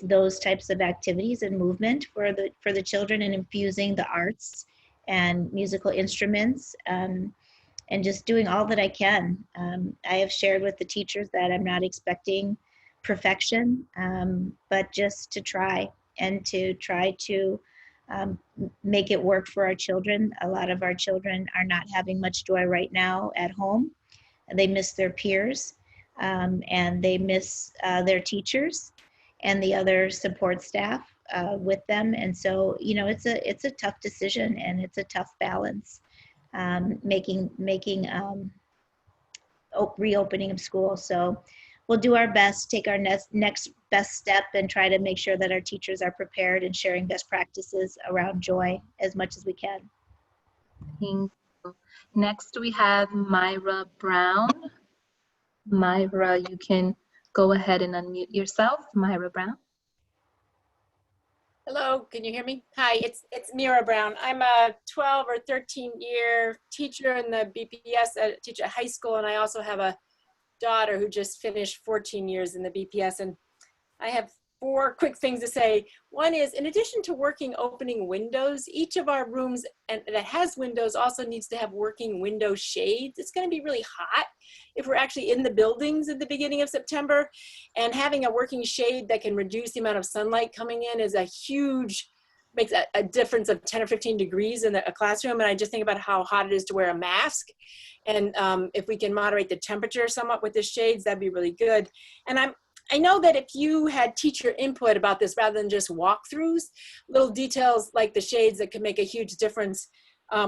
Speaker 2: those types of activities and movement for the children, and infusing the arts and musical instruments, and just doing all that I can. I have shared with the teachers that I'm not expecting perfection, but just to try to make it work for our children. A lot of our children are not having much joy right now at home. They miss their peers, and they miss their teachers and the other support staff with them. And so, you know, it's a tough decision, and it's a tough balance, reopening of school. So we'll do our best, take our next best step, and try to make sure that our teachers are prepared and sharing best practices around joy as much as we can.
Speaker 3: Thank you. Next, we have Myra Brown. Myra, you can go ahead and unmute yourself. Myra Brown.
Speaker 13: Hello, can you hear me? Hi, it's Mira Brown. I'm a 12 or 13-year teacher in the BPS, teacher at high school, and I also have a daughter who just finished 14 years in the BPS. And I have 4 quick things to say. One is, in addition to opening windows, each of our rooms that has windows also needs to have working window shades. It's going to be really hot if we're actually in the buildings at the beginning of September, and having a working shade that can reduce the amount of sunlight coming in is makes a difference of 10 or 15 degrees in a classroom. And I just think about how hot it is to wear a mask. And if we can moderate the temperature somewhat with the shades, that'd be really good. And I know that if you had teacher input about this rather than just walkthroughs, little details like the shades that could make a huge difference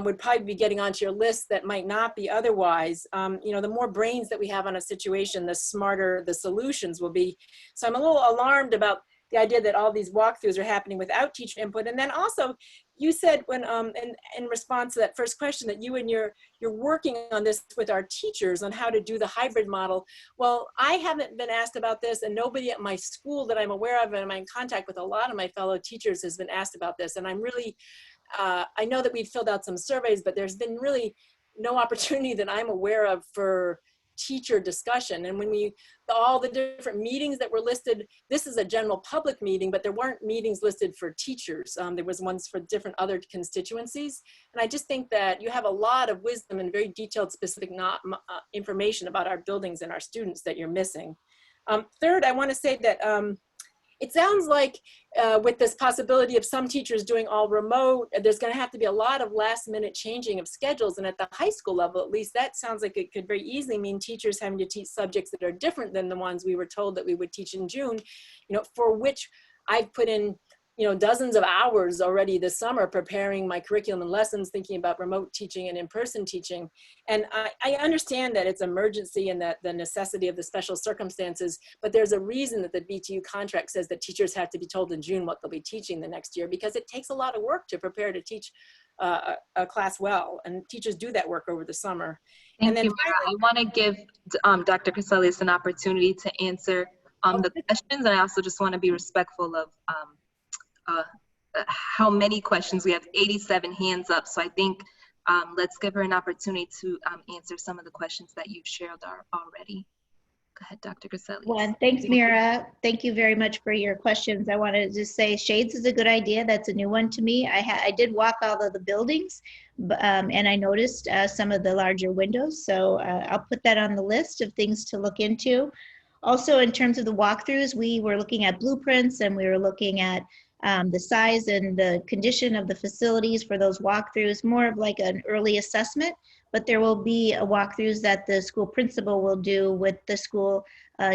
Speaker 13: would probably be getting onto your list that might not be otherwise. You know, the more brains that we have on a situation, the smarter the solutions will be. So I'm a little alarmed about the idea that all these walkthroughs are happening without teacher input. And then also, you said when in response to that first question that you and you're working on this with our teachers on how to do the hybrid model. Well, I haven't been asked about this, and nobody at my school that I'm aware of, and I'm in contact with a lot of my fellow teachers, has been asked about this. And I'm really, I know that we've filled out some surveys, but there's been really no opportunity that I'm aware of for teacher discussion. And when all the different meetings that were listed, this is a general public meeting, but there weren't meetings listed for teachers. There was ones for different other constituencies. And I just think that you have a lot of wisdom and very detailed, specific information about our buildings and our students that you're missing. Third, I want to say that it sounds like with this possibility of some teachers doing all remote, there's going to have to be a lot of last minute changing of schedules. And at the high school level, at least, that sounds like it could very easily mean teachers having to teach subjects that are different than the ones we were told that we would teach in June, you know, for which I've put in dozens of hours already this summer preparing my curriculum and lessons, thinking about remote teaching and in-person teaching. And I understand that it's emergency and that the necessity of the special circumstances, but there's a reason that the BTU contract says that teachers have to be told in June what they'll be teaching the next year, because it takes a lot of work to prepare to teach a class well, and teachers do that work over the summer.
Speaker 3: Thank you, Mira. I want to give Dr. Caselius an opportunity to answer the questions. I also just want to be respectful of how many questions. We have 87 hands up, so I think let's give her an opportunity to answer some of the questions that you've shared already. Go ahead, Dr. Caselius.
Speaker 2: Well, thanks, Mira. Thank you very much for your questions. I wanted to just say shades is a good idea. That's a new one to me. I did walk all of the buildings, and I noticed some of the larger windows. So I'll put that on the list of things to look into. Also, in terms of the walkthroughs, we were looking at blueprints, and we were looking at the size and the condition of the facilities for those walkthroughs, more of like an early assessment. But there will be walkthroughs that the school principal will do with the school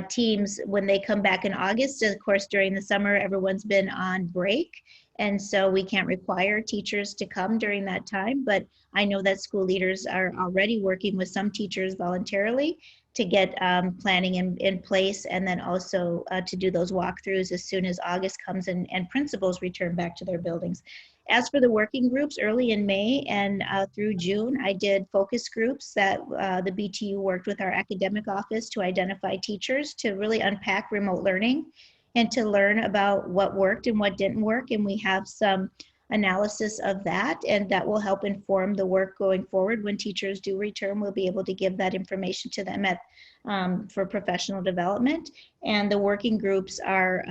Speaker 2: teams when they come back in August. Of course, during the summer, everyone's been on break, and so we can't require teachers to come during that time. But I know that school leaders are already working with some teachers voluntarily to get planning in place, and then also to do those walkthroughs as soon as August comes and principals return back to their buildings. As for the working groups, early in May and through June, I did focus groups that the BTU worked with our academic office to identify teachers to really unpack remote learning and to learn about what worked and what didn't work. And we have some analysis of that, and that will help inform the work going forward. When teachers do return, we'll be able to give that information to them for professional development. And the working groups are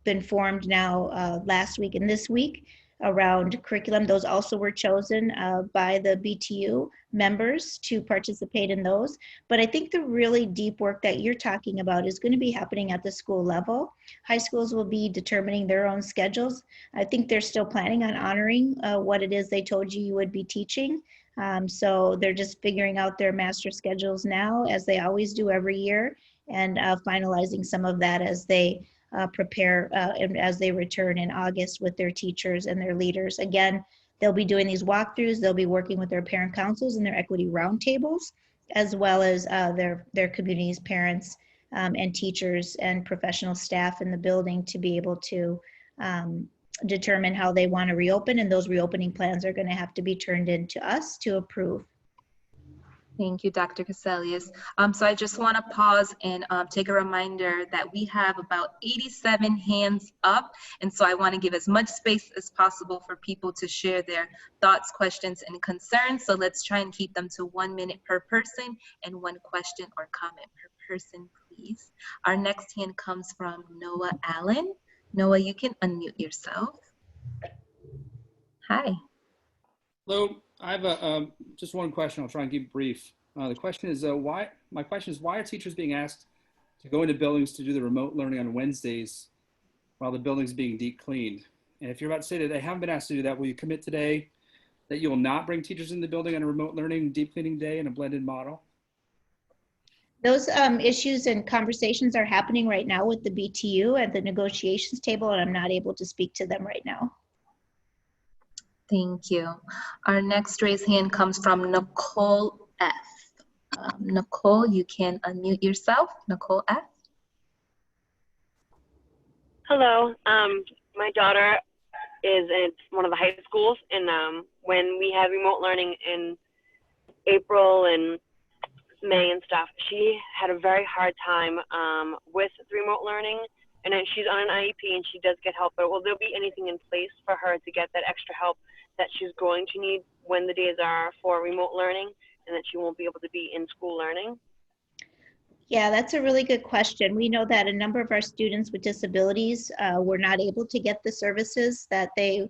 Speaker 2: been formed now last week and this week around curriculum. Those also were chosen by the BTU members to participate in those. But I think the really deep work that you're talking about is going to be happening at the school level. High schools will be determining their own schedules. I think they're still planning on honoring what it is they told you would be teaching. So they're just figuring out their master schedules now, as they always do every year, and finalizing some of that as they prepare and as they return in August with their teachers and their leaders. Again, they'll be doing these walkthroughs. They'll be working with their parent councils and their equity roundtables, as well as their communities, parents, and teachers and professional staff in the building to be able to determine how they want to reopen. And those reopening plans are going to have to be turned in to us to approve.
Speaker 3: Thank you, Dr. Caselius. So I just want to pause and take a reminder that we have about 87 hands up. And so I want to give as much space as possible for people to share their thoughts, questions, and concerns. So let's try and keep them to 1 minute per person and 1 question or comment per person, please. Our next hand comes from Noah Allen. Noah, you can unmute yourself. Hi.
Speaker 14: Hello. I have just one question. I'll try and keep it brief. The question is why are teachers being asked to go into buildings to do the remote learning on Wednesdays while the building's being deep cleaned? And if you're about to say that they haven't been asked to do that, will you commit today that you will not bring teachers in the building on a remote learning deep cleaning day in a blended model?
Speaker 2: Those issues and conversations are happening right now with the BTU at the negotiations table, and I'm not able to speak to them right now.
Speaker 3: Thank you. Our next raised hand comes from Nicole F. Nicole, you can unmute yourself. Nicole F.
Speaker 15: Hello. My daughter is in one of the high schools, and when we had remote learning in April and May and stuff, she had a very hard time with the remote learning. And then she's on an IEP and she does get help, but will there be anything in place for her to get that extra help that she's going to need when the days are for remote learning and that she won't be able to be in school learning?
Speaker 2: Yeah, that's a really good question. We know that a number of our students with disabilities were not able to get the services that they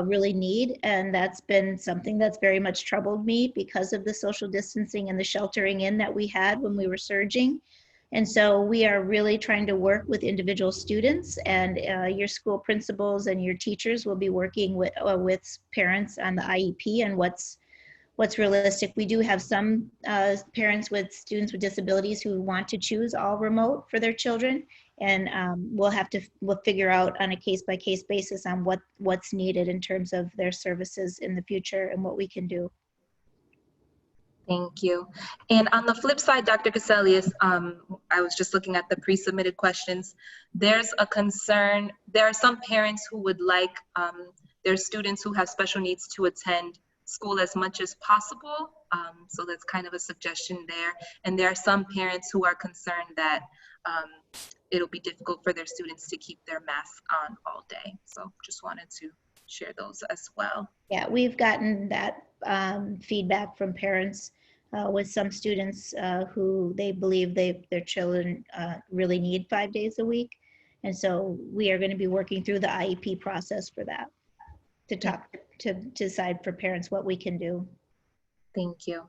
Speaker 2: really need. And that's been something that's very much troubled me because of the social distancing and the sheltering in that we had when we were surging. And so we are really trying to work with individual students, and your school principals and your teachers will be working with parents on the IEP and what's realistic. We do have some parents with students with disabilities who want to choose all remote for their children, And we'll figure out on a case-by-case basis on what's needed in terms of their services in the future and what we can do.
Speaker 3: Thank you. And on the flip side, Dr. Caselius, I was just looking at the pre-submitted questions. There's a concern, there are some parents who would like their students who have special needs to attend school as much as possible. So that's kind of a suggestion there. And there are some parents who are concerned that it'll be difficult for their students to keep their masks on all day. So just wanted to share those as well.
Speaker 2: Yeah, we've gotten that feedback from parents with some students who they believe their children really need 5 days a week. And so we are going to be working through the IEP process for that, to decide for parents what we can do.
Speaker 3: Thank you.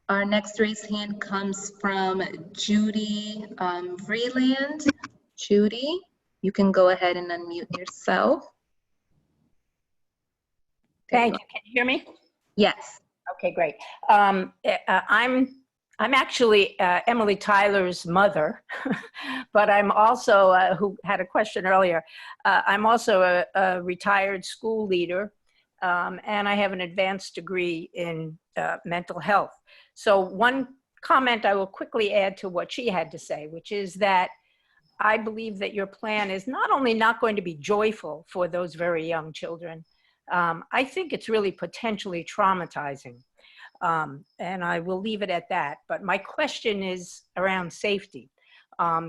Speaker 3: Our next raised hand comes from Judy Vreeland. Judy, you can go ahead and unmute yourself.
Speaker 16: Thank you. Can you hear me?
Speaker 3: Yes.
Speaker 16: Okay, great. I'm actually Emily Tyler's mother, but I'm also, who had a question earlier, I'm also a retired school leader, and I have an advanced degree in mental health. So one comment I will quickly add to what she had to say, which is that I believe that your plan is not only not going to be joyful for those very young children, I think it's really potentially traumatizing. And I will leave it at that. But my question is around safety,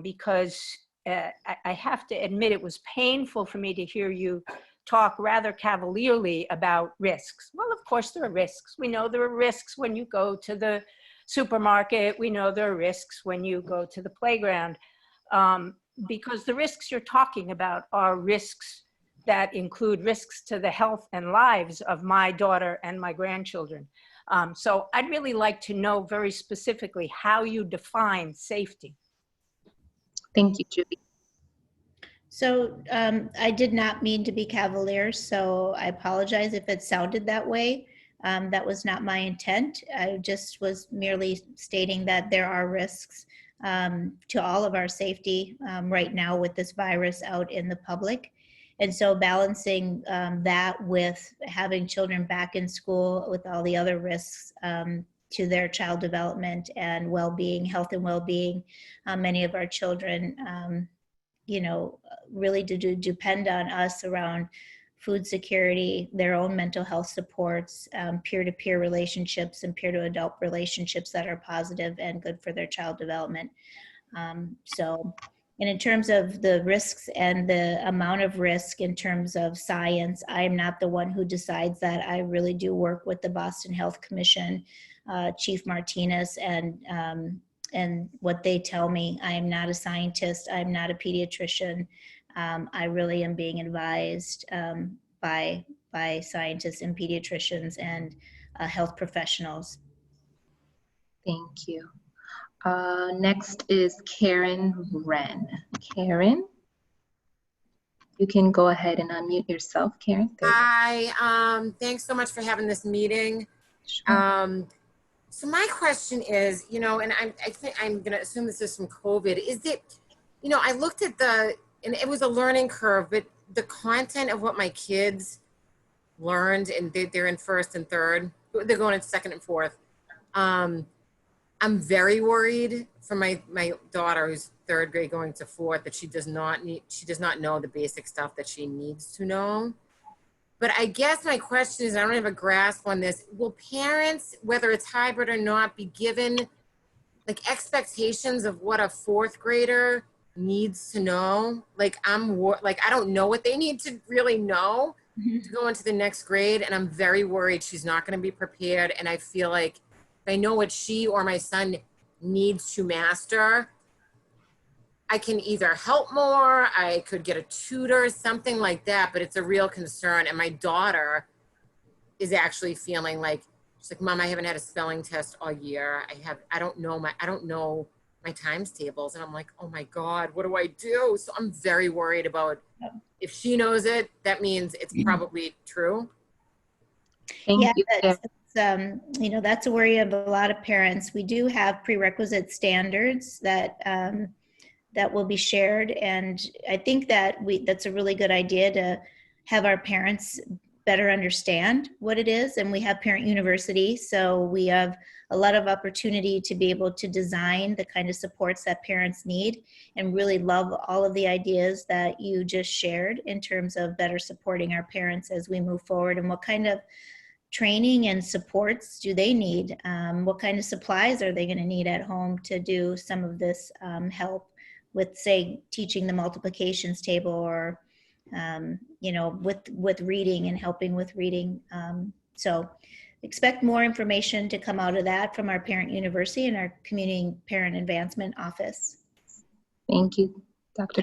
Speaker 16: because I have to admit it was painful for me to hear you talk rather cavalierly about risks. Well, of course there are risks. We know there are risks when you go to the supermarket. We know there are risks when you go to the playground, because the risks you're talking about are risks that include risks to the health and lives of my daughter and my grandchildren. So I'd really like to know very specifically how you define safety.
Speaker 3: Thank you, Judy.
Speaker 2: So I did not mean to be cavalier, so I apologize if it sounded that way. That was not my intent. I just was merely stating that there are risks to all of our safety right now with this virus out in the public. And so balancing that with having children back in school with all the other risks to their child development and well-being, health and well-being, many of our children, you know, really do depend on us around food security, their own mental health supports, peer-to-peer relationships and peer-to-adult relationships that are positive and good for their child development. And in terms of the risks and the amount of risk in terms of science, I'm not the one who decides that. I really do work with the Boston Health Commission, Chief Martinez, and what they tell me. I am not a scientist. I'm not a pediatrician. I really am being advised by scientists and pediatricians and health professionals.
Speaker 3: Thank you. Next is Karen Wren. Karen, you can go ahead and unmute yourself, Karen.
Speaker 17: Hi, thanks so much for having this meeting.
Speaker 3: Sure.
Speaker 17: So my question is, you know, and I think I'm gonna assume this is from COVID, is it, you know, I looked at and it was a learning curve, but the content of what my kids learned, and they're in first and third, they're going into second and fourth. I'm very worried for my daughter who's third grade going to fourth that she does not know the basic stuff that she needs to know. But I guess my question is, I don't have a grasp on this. Will parents, whether it's hybrid or not, be given like expectations of what a fourth grader needs to know? Like I don't know what they need to really know to go into the next grade. And I'm very worried she's not going to be prepared. And I feel like I know what she or my son needs to master, I can either help more, I could get a tutor, something like that, but it's a real concern. And my daughter is actually feeling like, she's like, Mom, I haven't had a spelling test all year. I don't know my times tables. And I'm like, oh my God, what do I do? So I'm very worried about if she knows it, that means it's probably true.
Speaker 2: Yeah, you know, that's a worry of a lot of parents. We do have prerequisite standards that that will be shared. And I think that that's a really good idea to have our parents better understand what it is. And we have Parent University, so we have a lot of opportunity to be able to design the kind of supports that parents need, and really love all of the ideas that you just shared in terms of better supporting our parents as we move forward, and what kind of training and supports do they need? What kind of supplies are they going to need at home to do some of this help with, say, teaching the multiplications table, or you know, with reading and helping with reading. So expect more information to come out of that from our Parent University and our Community Parent Advancement Office.
Speaker 3: Thank you, Dr.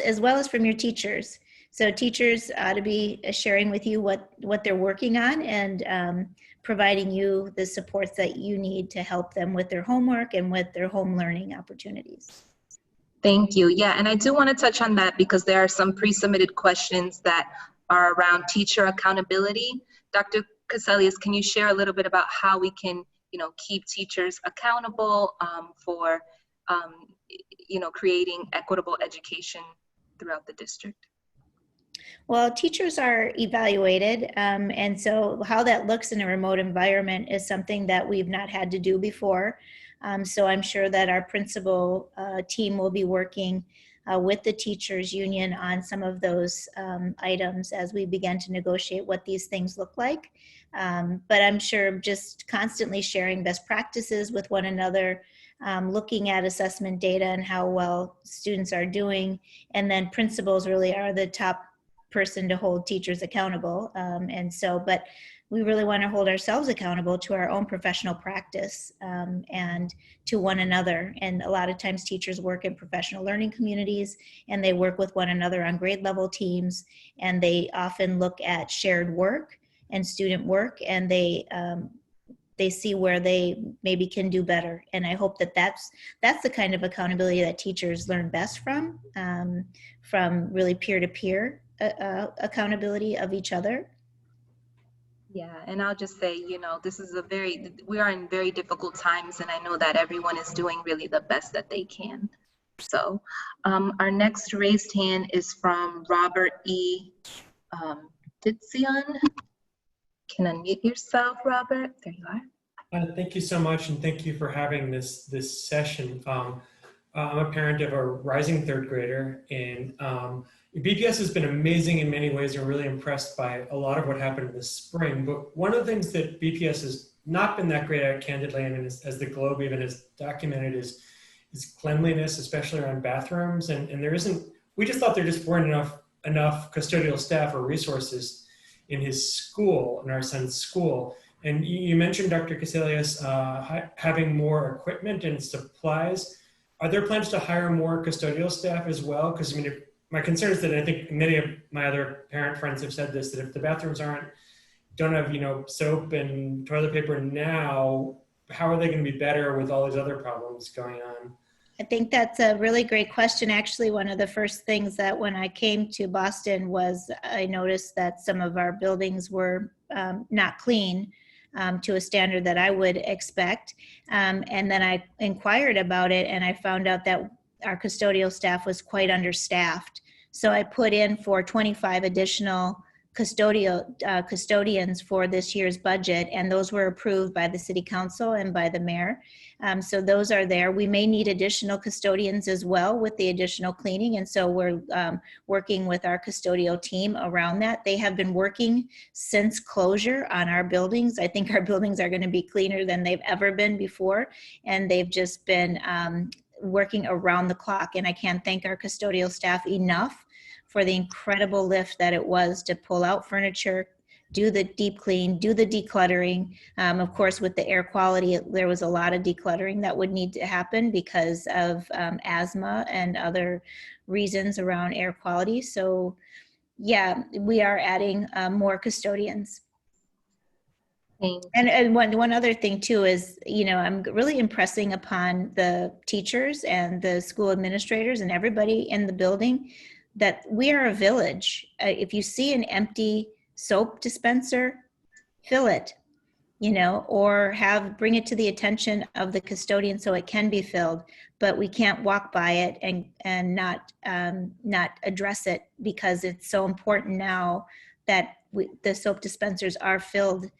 Speaker 2: As well as from your teachers. So teachers ought to be sharing with you what they're working on, and providing you the supports that you need to help them with their homework and with their home learning opportunities.
Speaker 3: Thank you. Yeah, and I do want to touch on that because there are some pre-submitted questions that are around teacher accountability. Dr. Caselius, can you share a little bit about how we can, you know, keep teachers accountable for, you know, creating equitable education throughout the district?
Speaker 2: Well, teachers are evaluated, and so how that looks in a remote environment is something that we've not had to do before. So I'm sure that our principal team will be working with the teachers union on some of those items as we begin to negotiate what these things look like. But I'm sure just constantly sharing best practices with one another, looking at assessment data and how well students are doing, and then principals really are the top person to hold teachers accountable. And so, but we really want to hold ourselves accountable to our own professional practice and to one another. And a lot of times teachers work in professional learning communities, and they work with one another on grade level teams, and they often look at shared work and student work, and they see where they maybe can do better. And I hope that that's the kind of accountability that teachers learn best from really peer-to-peer accountability of each other.
Speaker 3: Yeah, and I'll just say, you know, we are in very difficult times, and I know that everyone is doing really the best that they can. So our next raised hand is from Robert E. Ditzion. Can unmute yourself, Robert? There you are.
Speaker 18: Thank you so much, and thank you for having this session. I'm a parent of a rising third grader, and BPS has been amazing in many ways. I'm really impressed by a lot of what happened this spring. But one of the things that BPS has not been that great at, candidly, and as the Globe even has documented, is cleanliness, especially around bathrooms. And there isn't. We just thought there just weren't enough custodial staff or resources in his school, in our son's school. And you mentioned, Dr. Caselius, having more equipment and supplies. Are there plans to hire more custodial staff as well? Because I mean, my concern is that I think many of my other parent friends have said this, that if the bathrooms don't have, soap and toilet paper now, how are they going to be better with all these other problems going on?
Speaker 2: I think that's a really great question. Actually, one of the first things that when I came to Boston was I noticed that some of our buildings were not clean to a standard that I would expect. And then I inquired about it, and I found out that our custodial staff was quite understaffed. So I put in for 25 additional custodians for this year's budget, and those were approved by the City Council and by the Mayor. So those are there. We may need additional custodians as well with the additional cleaning, and so we're working with our custodial team around that. They have been working since closure on our buildings. I think our buildings are going to be cleaner than they've ever been before, and they've just been working around the clock, and I can't thank our custodial staff enough for the incredible lift that it was to pull out furniture, do the deep clean, do the decluttering. Of course, with the air quality, there was a lot of decluttering that would need to happen because of asthma and other reasons around air quality. So yeah, we are adding more custodians. And one other thing too is, I'm really impressing upon the teachers and the school administrators and everybody in the building that we are a village. If you see an empty soap dispenser, fill it. you know, or bring it to the attention of the custodian so it can be filled, but we can't walk by it and not address it because it's so important now that the soap dispensers are filled,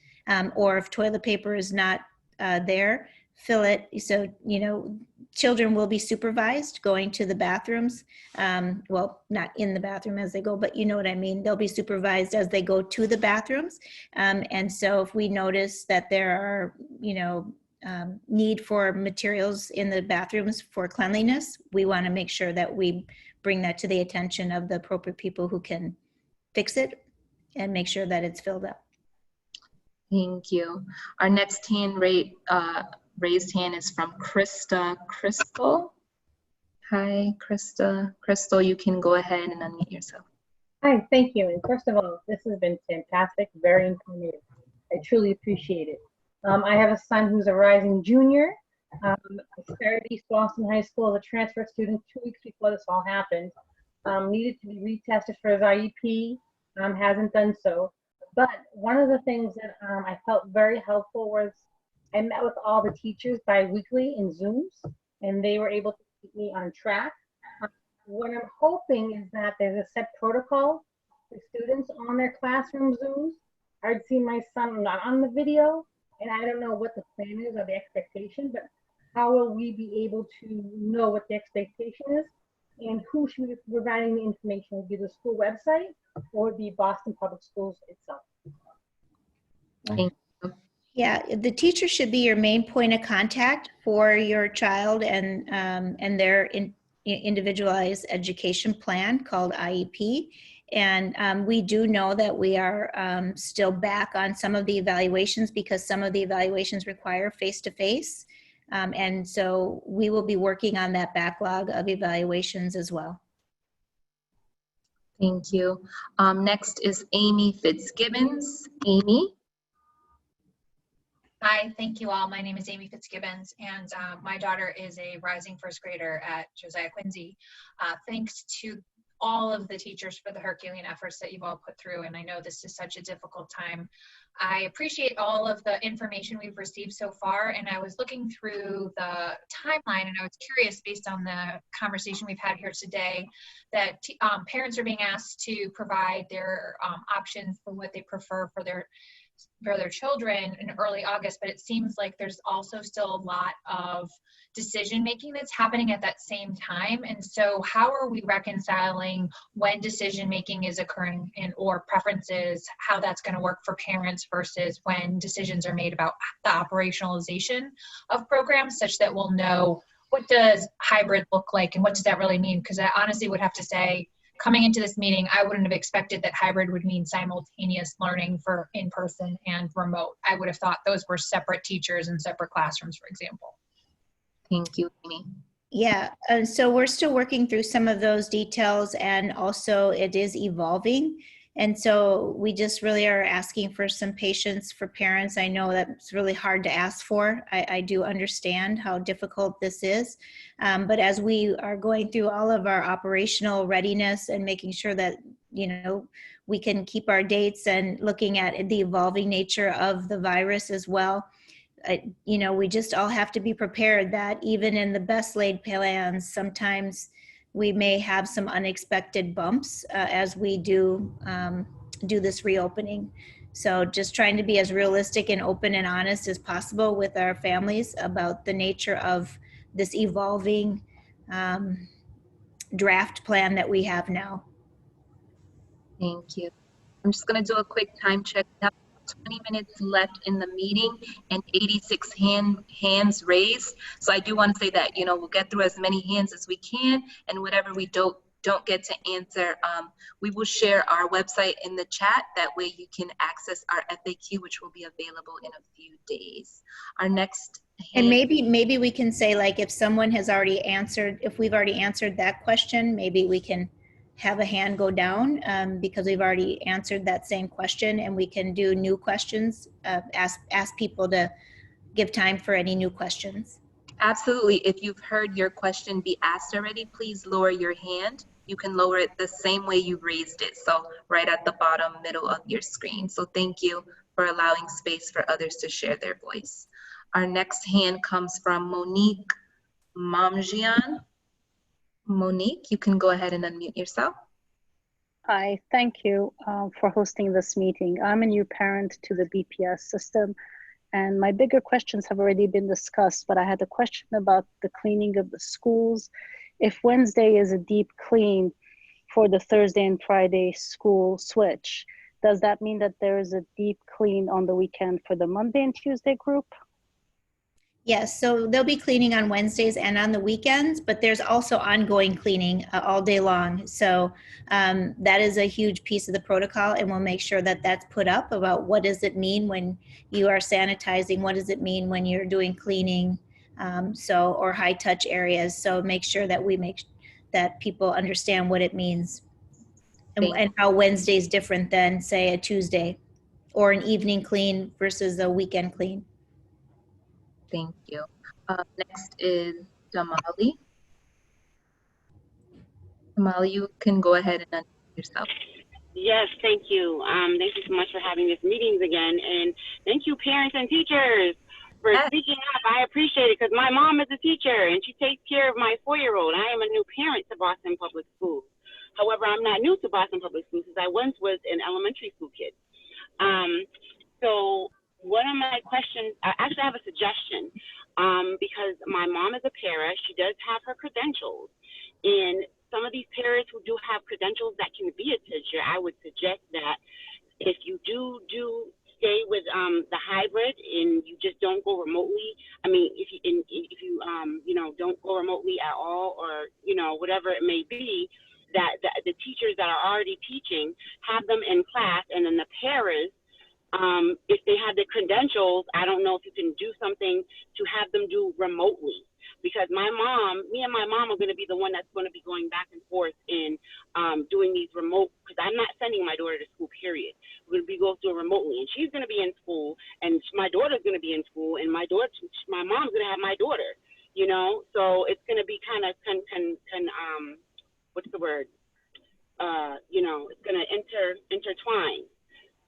Speaker 2: or if toilet paper is not there, fill it. So, you know, children will be supervised going to the bathrooms. Well, not in the bathroom as they go, but you know what I mean. They'll be supervised as they go to the bathrooms. And so if we notice that there are, you know, need for materials in the bathrooms for cleanliness, we want to make sure that we bring that to the attention of the appropriate people who can fix it and make sure that it's filled up.
Speaker 3: Thank you. Our next raised hand is from Krista Crystal. Hi, Krista. Crystal, you can go ahead and unmute yourself.
Speaker 19: Hi, thank you. And first of all, this has been fantastic, very informative. I truly appreciate it. I have a son who's a rising junior. I started East Boston High School as a transfer student 2 weeks before this all happened. Needed to be retested for his IEP, hasn't done so. But one of the things that I felt very helpful was I met with all the teachers bi-weekly in Zooms, and they were able to keep me on track. What I'm hoping is that there's a set protocol for students on their classroom Zooms. I'd seen my son not on the video, and I don't know what the plan is or the expectation, but how will we be able to know what the expectation is and who should be providing the information? Would it be the school website or would it be Boston Public Schools itself?
Speaker 3: Thank you.
Speaker 2: Yeah, the teacher should be your main point of contact for your child and their individualized education plan called IEP. And we do know that we are still back on some of the evaluations because some of the evaluations require face-to-face. And so we will be working on that backlog of evaluations as well.
Speaker 3: Thank you. Next is Amy Fitzgibbons. Amy.
Speaker 20: Hi, thank you all. My name is Amy Fitzgibbons, and my daughter is a rising first grader at Josiah Quincy. Thanks to all of the teachers for the Herculean efforts that you've all put through, and I know this is such a difficult time. I appreciate all of the information we've received so far, and I was looking through the timeline, and I was curious, based on the conversation we've had here today, that parents are being asked to provide their options for what they prefer for their children in early August, but it seems like there's also still a lot of decision making that's happening at that same time. And so how are we reconciling when decision making is occurring or preferences, how that's going to work for parents versus when decisions are made about the operationalization of programs, such that we'll know what does hybrid look like and what does that really mean? Because I honestly would have to say, coming into this meeting, I wouldn't have expected that hybrid would mean simultaneous learning for in-person and remote. I would have thought those were separate teachers and separate classrooms, for example.
Speaker 3: Thank you, Amy.
Speaker 2: Yeah, and so we're still working through some of those details, and also it is evolving. And so we just really are asking for some patience for parents. I know that it's really hard to ask for. I do understand how difficult this is. But as we are going through all of our operational readiness and making sure that, you know, we can keep our dates and looking at the evolving nature of the virus as well, you know, we just all have to be prepared that even in the best laid plans, sometimes we may have some unexpected bumps as we do this reopening. So just trying to be as realistic and open and honest as possible with our families about the nature of this evolving draft plan that we have now.
Speaker 3: Thank you. I'm just going to do a quick time check. We have 20 minutes left in the meeting and 86 hands raised. So I do want to say that, you know, we'll get through as many hands as we can, and whatever we don't get to answer, we will share our website in the chat. That way you can access our FAQ, which will be available in a few days. Our next hand.
Speaker 2: And maybe we can say, like, if someone has already answered, if we've already answered that question, maybe we can have a hand go down because we've already answered that same question, and we can do new questions, ask people to give time for any new questions.
Speaker 3: Absolutely. If you've heard your question be asked already, please lower your hand. You can lower it the same way you raised it. So right at the bottom middle of your screen. So thank you for allowing space for others to share their voice. Our next hand comes from Monique Mamjian. Monique, you can go ahead and unmute yourself.
Speaker 21: Hi, thank you for hosting this meeting. I'm a new parent to the BPS system, and my bigger questions have already been discussed, but I had a question about the cleaning of the schools. If Wednesday is a deep clean for the Thursday and Friday school switch, does that mean that there is a deep clean on the weekend for the Monday and Tuesday group?
Speaker 2: Yes, so they'll be cleaning on Wednesdays and on the weekends, but there's also ongoing cleaning all day long. So that is a huge piece of the protocol, and we'll make sure that that's put up about what does it mean when you are sanitizing, what does it mean when you're doing cleaning, or high touch areas. So make sure that we make that people understand what it means and how Wednesday is different than, say, a Tuesday or an evening clean versus a weekend clean.
Speaker 3: Thank you. Next is Damali. Damali, you can go ahead and unmute yourself.
Speaker 22: Yes, thank you. Thank you so much for having this meetings again. And thank you, parents and teachers, for speaking up. I appreciate it because my mom is a teacher and she takes care of my 4-year-old. I am a new parent to Boston Public Schools. However, I'm not new to Boston Public Schools because I once was an elementary school kid. So one of my questions, I actually have a suggestion because my mom is a para. She does have her credentials. And some of these parents who do have credentials that can be a teacher, I would suggest that if you do stay with the hybrid and you just don't go remotely, I mean, if you don't go remotely at all, or whatever it may be, that the teachers that are already teaching have them in class, and then the paras, if they have the credentials, I don't know if you can do something to have them do remotely. Because me and my mom are going to be the one that's going to be going back and forth in doing these remote, because I'm not sending my daughter to school, period. We're going to be going through it remotely, and she's going to be in school, and my daughter's going to be in school, and my mom's going to have my daughter, so it's going to be kind of, what's the word? It's going to intertwine.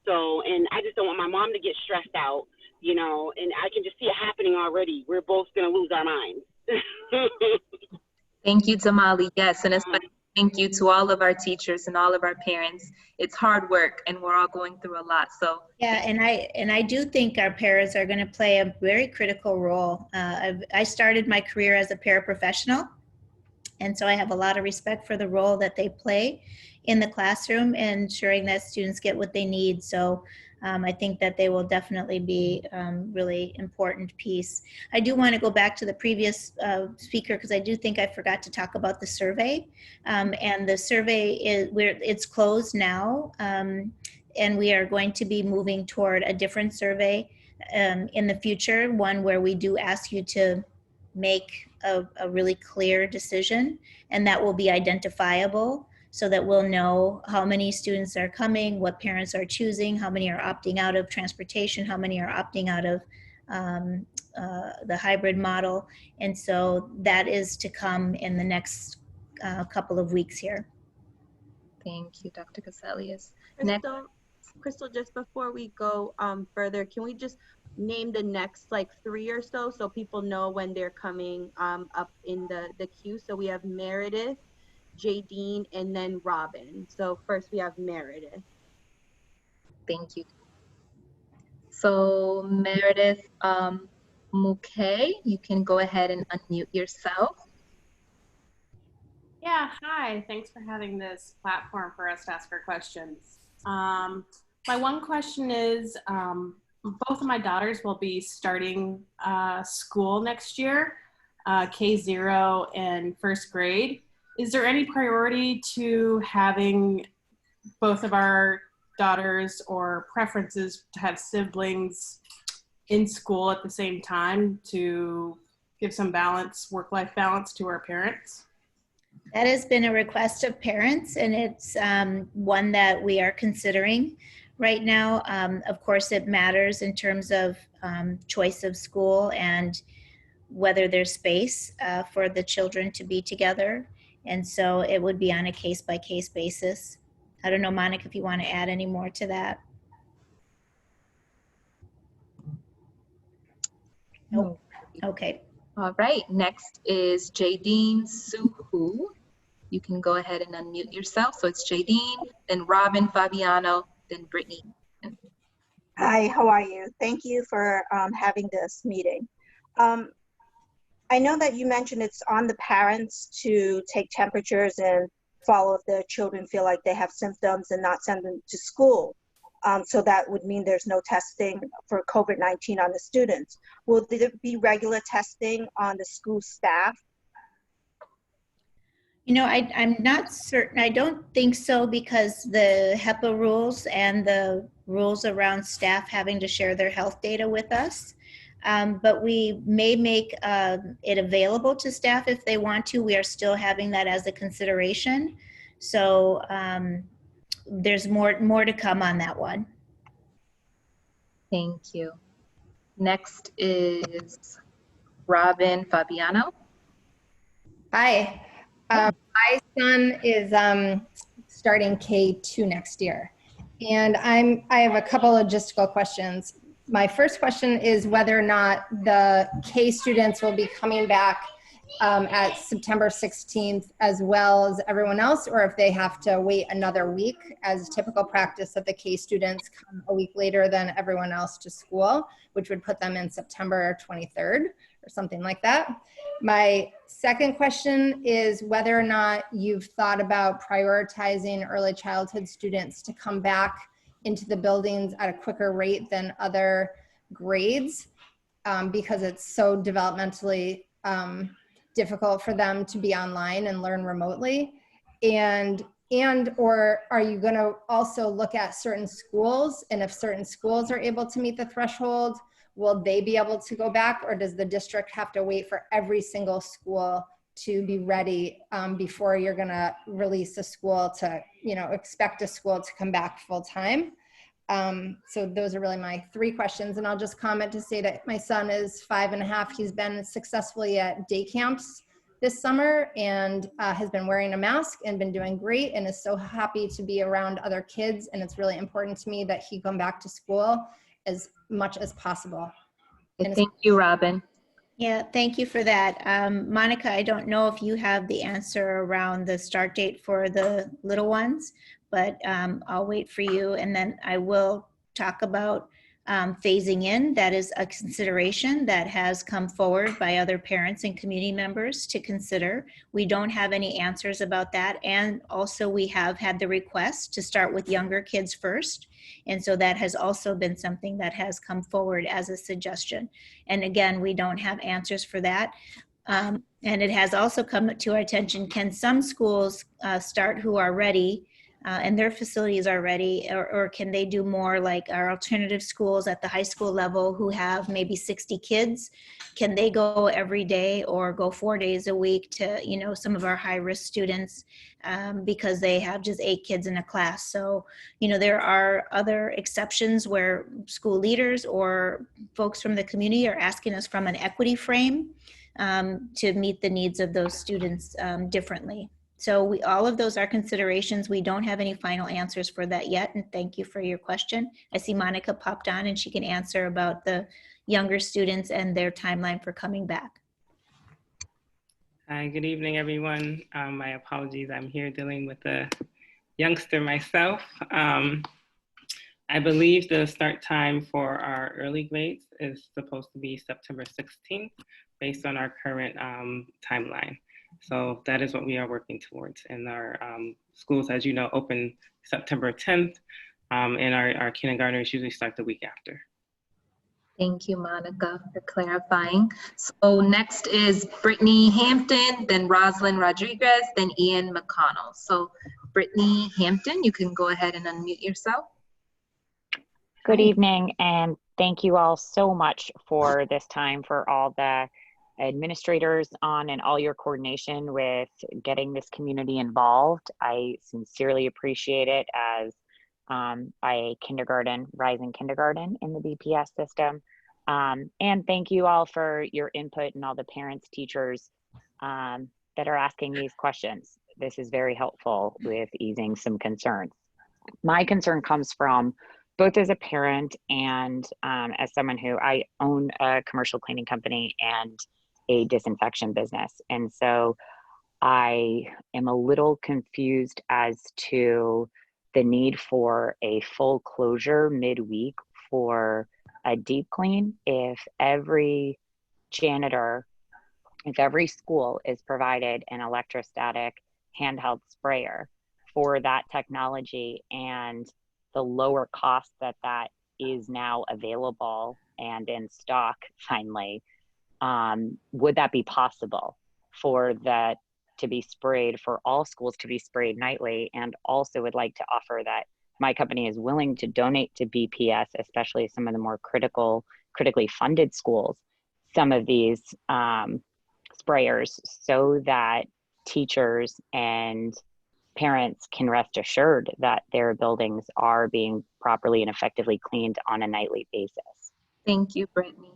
Speaker 22: So, and I just don't want my mom to get stressed out, and I can just see it happening already. We're both going to lose our minds.
Speaker 3: Thank you, Damali. Yes, and especially thank you to all of our teachers and all of our parents. It's hard work, and we're all going through a lot. So
Speaker 2: yeah, and I do think our paras are going to play a very critical role. I started my career as a paraprofessional, and so I have a lot of respect for the role that they play in the classroom and ensuring that students get what they need. So I think that they will definitely be really important piece. I do want to go back to the previous speaker because I do think I forgot to talk about the survey. And the survey it's closed now, and we are going to be moving toward a different survey in the future, one where we do ask you to make a really clear decision, and that will be identifiable so that we'll know how many students are coming, what parents are choosing, how many are opting out of transportation, how many are opting out of the hybrid model. And so that is to come in the next couple of weeks here.
Speaker 3: Thank you, Dr. Casalius.
Speaker 23: Crystal, just before we go further, can we just name the next 3 or so people know when they're coming up in the queue? So we have Meredith, Jadine, and then Robin. So first we have Meredith.
Speaker 3: Thank you. So Meredith Mukay, you can go ahead and unmute yourself.
Speaker 24: Yeah, hi. Thanks for having this platform for us to ask our questions. My one question is, both of my daughters will be starting school next year, K0 and first grade. Is there any priority to having both of our daughters or preferences to have siblings in school at the same time to give some balance, work-life balance to our parents?
Speaker 2: That has been a request of parents, and it's one that we are considering right now. Of course, it matters in terms of choice of school and whether there's space for the children to be together. And so it would be on a case-by-case basis. I don't know, Monica, if you want to add any more to that. Nope. Okay.
Speaker 3: All right, next is Jadine Suhu. You can go ahead and unmute yourself. So it's Jadine, then Robin Fabiano, then Brittany.
Speaker 1: Hi, how are you? Thank you for having this meeting. I know that you mentioned it's on the parents to take temperatures and follow if the children feel like they have symptoms and not send them to school. So that would mean there's no testing for COVID-19 on the students. Will there be regular testing on the school staff?
Speaker 2: You know, I'm not certain. I don't think so, because the HEPA rules and the rules around staff having to share their health data with us. But we may make it available to staff if they want to. We are still having that as a consideration. So there's more to come on that one.
Speaker 3: Thank you. Next is Robin Fabiano.
Speaker 4: Hi. My son is starting K2 next year, and I have a couple logistical questions. My first question is whether or not the K students will be coming back at September 16th as well as everyone else, or if they have to wait another week as typical practice that the K students come a week later than everyone else to school, which would put them in September 23rd or something like that. My second question is whether or not you've thought about prioritizing early childhood students to come back into the buildings at a quicker rate than other grades, because it's so developmentally difficult for them to be online and learn remotely. Or are you going to also look at certain schools, and if certain schools are able to meet the threshold, will they be able to go back, or does the district have to wait for every single school to be ready before you're going to release a school to, expect a school to come back full time? So those are really my three questions. And I'll just comment to say that my son is 5.5. He's been successfully at day camps this summer and has been wearing a mask and been doing great, and is so happy to be around other kids. And it's really important to me that he come back to school as much as possible.
Speaker 3: Thank you, Robin.
Speaker 2: Yeah, thank you for that. Monica, I don't know if you have the answer around the start date for the little ones, but I'll wait for you. And then I will talk about phasing in. That is a consideration that has come forward by other parents and community members to consider. We don't have any answers about that. And also we have had the request to start with younger kids first. And so that has also been something that has come forward as a suggestion. And again, we don't have answers for that. And it has also come to our attention, can some schools start who are ready and their facilities are ready, or can they do more like our alternative schools at the high school level who have maybe 60 kids? Can they go every day or go 4 days a week to, some of our high risk students because they have just 8 kids in a class? So, there are other exceptions where school leaders or folks from the community are asking us from an equity frame to meet the needs of those students differently. So all of those are considerations. We don't have any final answers for that yet. And thank you for your question. I see Monica popped on and she can answer about the younger students and their timeline for coming back.
Speaker 5: Hi, good evening, everyone. My apologies. I'm here dealing with a youngster myself. I believe the start time for our early grades is supposed to be September 16th based on our current timeline. So that is what we are working towards. And our schools, as you know, open September 10th, and our kindergartners usually start the week after.
Speaker 3: Thank you, Monica, for clarifying. So next is Brittany Hampton, then Rosalind Rodriguez, then Ian McConnell. So Brittany Hampton, you can go ahead and unmute yourself.
Speaker 6: Good evening, and thank you all so much for this time, for all the administrators on and all your coordination with getting this community involved. I sincerely appreciate it as a kindergarten, rising kindergarten in the BPS system. And thank you all for your input and all the parents, teachers that are asking these questions. This is very helpful with easing some concerns. My concern comes from both as a parent and as someone who I own a commercial cleaning company and a disinfection business. And so I am a little confused as to the need for a full closure midweek for a deep clean if every janitor, if every school is provided an electrostatic handheld sprayer for that technology and the lower cost that that is now available and in stock finally, would that be possible for that to be sprayed, for all schools to be sprayed nightly? And also would like to offer that my company is willing to donate to BPS, especially some of the more critically funded schools, some of these sprayers so that teachers and parents can rest assured that their buildings are being properly and effectively cleaned on a nightly basis.
Speaker 3: Thank you, Brittany.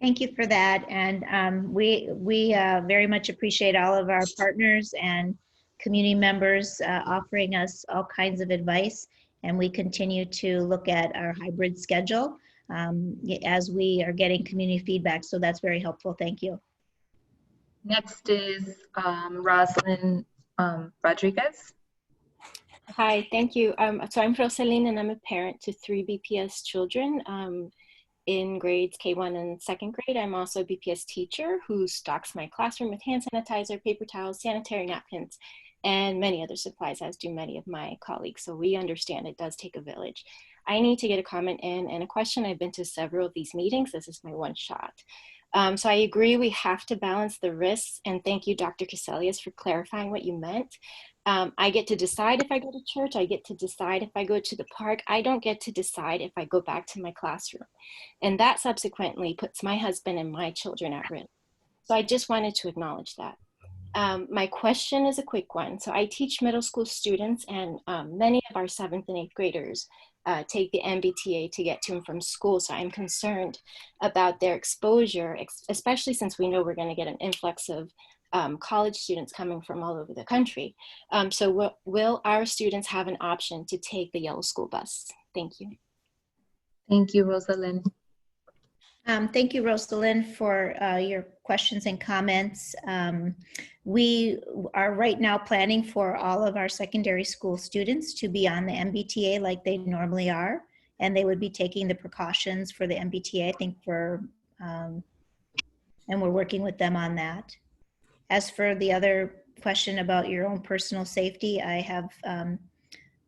Speaker 2: Thank you for that. And we very much appreciate all of our partners and community members offering us all kinds of advice. And we continue to look at our hybrid schedule as we are getting community feedback. So that's very helpful. Thank you.
Speaker 3: Next is Rosalind Rodriguez.
Speaker 7: Hi, thank you. So I'm Rosaline and I'm a parent to 3 BPS children in grades K1 and 2nd grade. I'm also a BPS teacher who stocks my classroom with hand sanitizer, paper towels, sanitary napkins, and many other supplies, as do many of my colleagues. So we understand it does take a village. I need to get a comment in and a question. I've been to several of these meetings. This is my one shot. So I agree we have to balance the risks, and thank you, Dr. Caselius, for clarifying what you meant. I get to decide if I go to church. I get to decide if I go to the park. I don't get to decide if I go back to my classroom. And that subsequently puts my husband and my children at risk. So I just wanted to acknowledge that. My question is a quick one. So I teach middle school students, and many of our 7th and 8th graders take the MBTA to get to and from school. So I'm concerned about their exposure, especially since we know we're going to get an influx of college students coming from all over the country. So will our students have an option to take the yellow school bus? Thank you.
Speaker 3: Thank you, Rosalind.
Speaker 2: Thank you, Rosalind, for your questions and comments. We are right now planning for all of our secondary school students to be on the MBTA like they normally are, and they would be taking the precautions for the MBTA, I think, and we're working with them on that. As for the other question about your own personal safety, I have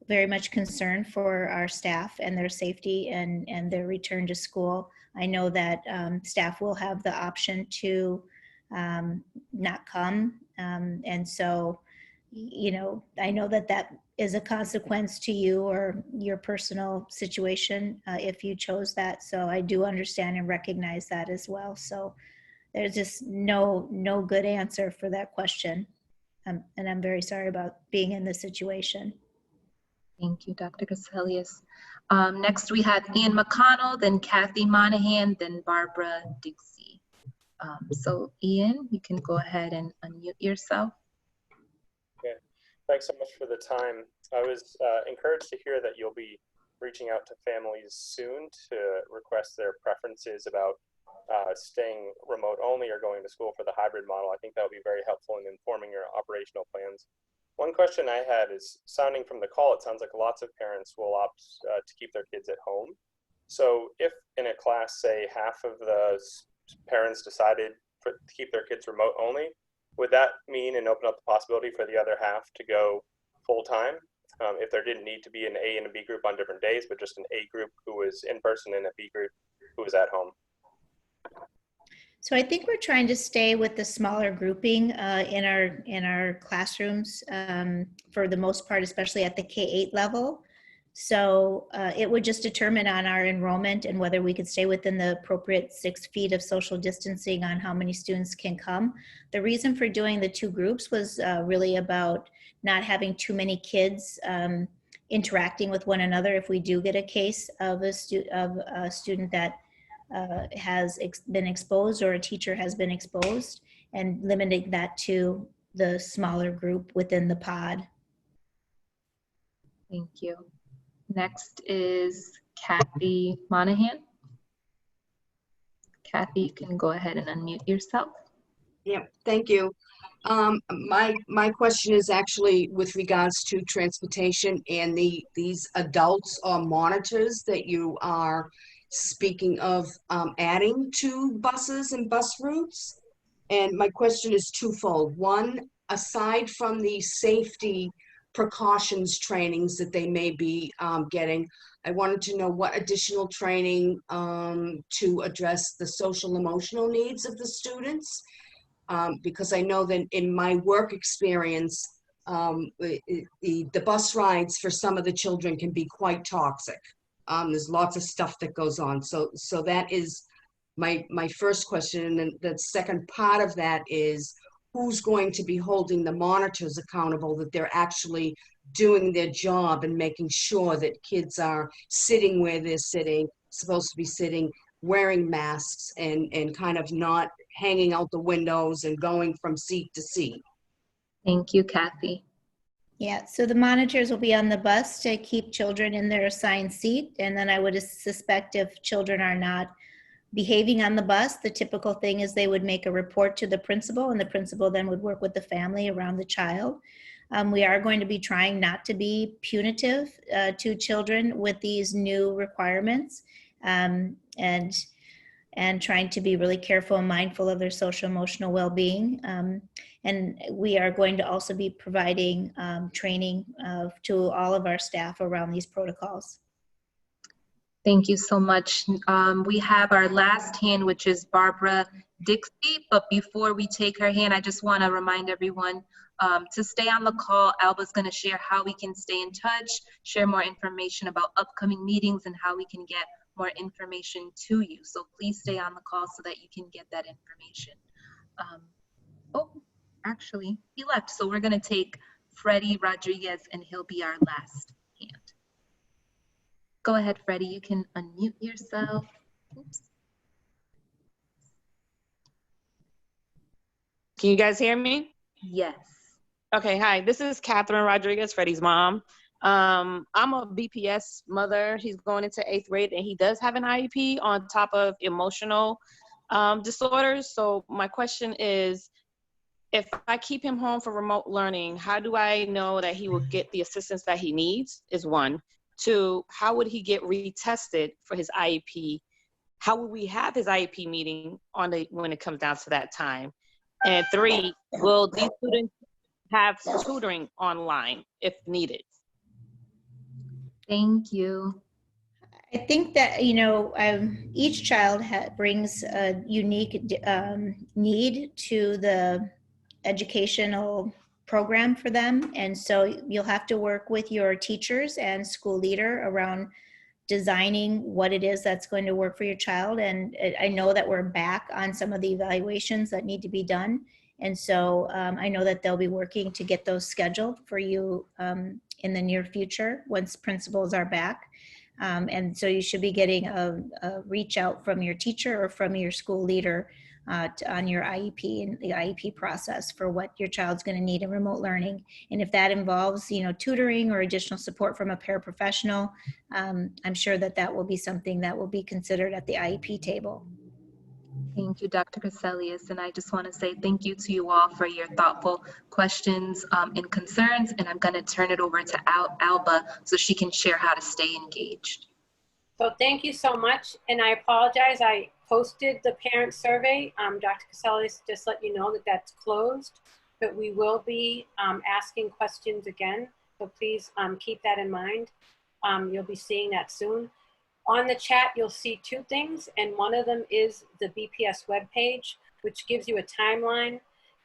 Speaker 2: very much concern for our staff and their safety and their return to school. I know that staff will have the option to not come. And so, you know, I know that that is a consequence to you or your personal situation if you chose that. So I do understand and recognize that as well. So there's just no good answer for that question. And I'm very sorry about being in this situation.
Speaker 3: Thank you, Dr. Caselius. Next we have Ian McConnell, then Kathy Monahan, then Barbara Dixie. So Ian, you can go ahead and unmute yourself.
Speaker 8: Okay, thanks so much for the time. I was encouraged to hear that you'll be reaching out to families soon to request their preferences about staying remote only or going to school for the hybrid model. I think that would be very helpful in informing your operational plans. One question I had is, sounding from the call, it sounds like lots of parents will opt to keep their kids at home. So if in a class, say, half of the parents decided to keep their kids remote only, would that mean and open up the possibility for the other half to go full-time? If there didn't need to be an A and a B group on different days, but just an A group who was in person and a B group who was at home?
Speaker 2: So I think we're trying to stay with the smaller grouping in our classrooms for the most part, especially at the K-8 level. So it would just determine on our enrollment and whether we could stay within the appropriate 6 feet of social distancing on how many students can come. The reason for doing the 2 groups was really about not having too many kids interacting with one another. If we do get a case of a student that has been exposed or a teacher has been exposed, and limiting that to the smaller group within the pod.
Speaker 3: Thank you. Next is Kathy Monahan. Kathy, you can go ahead and unmute yourself.
Speaker 9: Yeah, thank you. My question is actually with regards to transportation and these adults or monitors that you are speaking of adding to buses and bus routes. And my question is twofold. One, aside from the safety precautions trainings that they may be getting, I wanted to know what additional training to address the social emotional needs of the students. Because I know that in my work experience, the bus rides for some of the children can be quite toxic. There's lots of stuff that goes on. So that is my first question. And then the second part of that is, who's going to be holding the monitors accountable that they're actually doing their job and making sure that kids are sitting where they're supposed to be sitting, wearing masks and kind of not hanging out the windows and going from seat to seat.
Speaker 3: Thank you, Kathy.
Speaker 2: Yeah, so the monitors will be on the bus to keep children in their assigned seat. And then I would suspect if children are not behaving on the bus, the typical thing is they would make a report to the principal, and the principal then would work with the family around the child. We are going to be trying not to be punitive to children with these new requirements, and trying to be really careful and mindful of their social emotional well-being. And we are going to also be providing training to all of our staff around these protocols.
Speaker 3: Thank you so much. We have our last hand, which is Barbara Dixie. But before we take her hand, I just want to remind everyone to stay on the call. Alba's going to share how we can stay in touch, share more information about upcoming meetings and how we can get more information to you. So please stay on the call so that you can get that information. Oh, actually, he left. So we're going to take Freddie Rodriguez, and he'll be our last hand. Go ahead, Freddie. You can unmute yourself. Oops.
Speaker 10: Can you guys hear me?
Speaker 3: Yes.
Speaker 10: Okay, hi. This is Catherine Rodriguez, Freddie's mom. I'm a BPS mother. He's going into 8th grade, and he does have an IEP on top of emotional disorders. So my question is, if I keep him home for remote learning, how do I know that he will get the assistance that he needs, is one. Two, how would he get retested for his IEP? How will we have his IEP meeting when it comes down to that time? And three, will these students have tutoring online if needed?
Speaker 3: Thank you.
Speaker 2: I think that, each child brings a unique need to the educational program for them. And so you'll have to work with your teachers and school leader around designing what it is that's going to work for your child. And I know that we're back on some of the evaluations that need to be done. And so I know that they'll be working to get those scheduled for you in the near future once principals are back. And so you should be getting a reach out from your teacher or from your school leader on your IEP and the IEP process for what your child's going to need in remote learning. And if that involves, tutoring or additional support from a paraprofessional, I'm sure that will be something that will be considered at the IEP table.
Speaker 3: Thank you, Dr. Caselius. And I just want to say thank you to you all for your thoughtful questions and concerns. And I'm going to turn it over to Alba so she can share how to stay engaged.
Speaker 11: So thank you so much. And I apologize. I posted the parent survey. Dr. Caselius just let you know that that's closed, but we will be asking questions again. So please keep that in mind. You'll be seeing that soon. On the chat, you'll see two things, and one of them is the BPS webpage, which gives you a timeline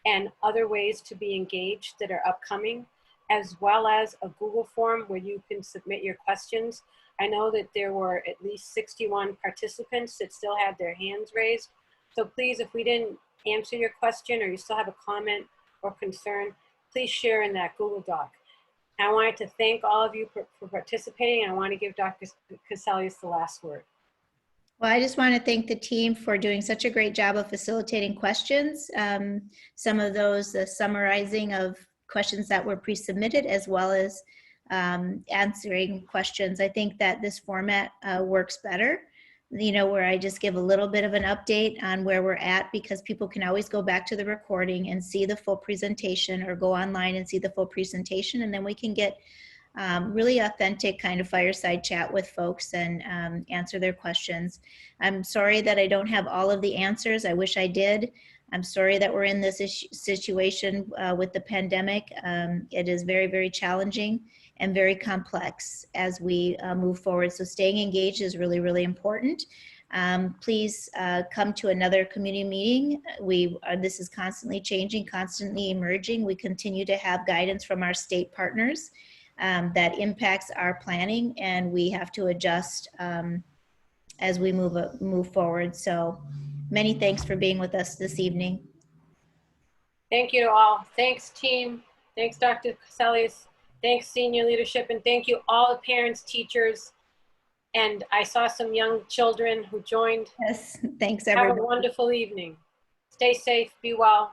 Speaker 11: and other ways to be engaged that are upcoming, as well as a Google form where you can submit your questions. I know that there were at least 61 participants that still had their hands raised. So please, if we didn't answer your question or you still have a comment or concern, please share in that Google Doc. I wanted to thank all of you for participating, and I want to give Dr. Caselius the last word.
Speaker 2: Well, I just want to thank the team for doing such a great job of facilitating questions. Some of those, the summarizing of questions that were pre-submitted, as well as answering questions. I think that this format works better, you know, where I just give a little bit of an update on where we're at, because people can always go back to the recording and see the full presentation, or go online and see the full presentation, and then we can get really authentic kind of fireside chat with folks and answer their questions. I'm sorry that I don't have all of the answers. I wish I did. I'm sorry that we're in this situation with the pandemic. It is very, very challenging and very complex as we move forward. So staying engaged is really, really important. Please come to another community meeting. This is constantly changing, constantly emerging. We continue to have guidance from our state partners that impacts our planning, and we have to adjust as we move forward. So many thanks for being with us this evening.
Speaker 11: Thank you to all. Thanks, team. Thanks, Dr. Casales. Thanks, senior leadership. And thank you, all the parents, teachers. And I saw some young children who joined.
Speaker 2: Yes, thanks, everybody.
Speaker 11: Have a wonderful evening. Stay safe, be well.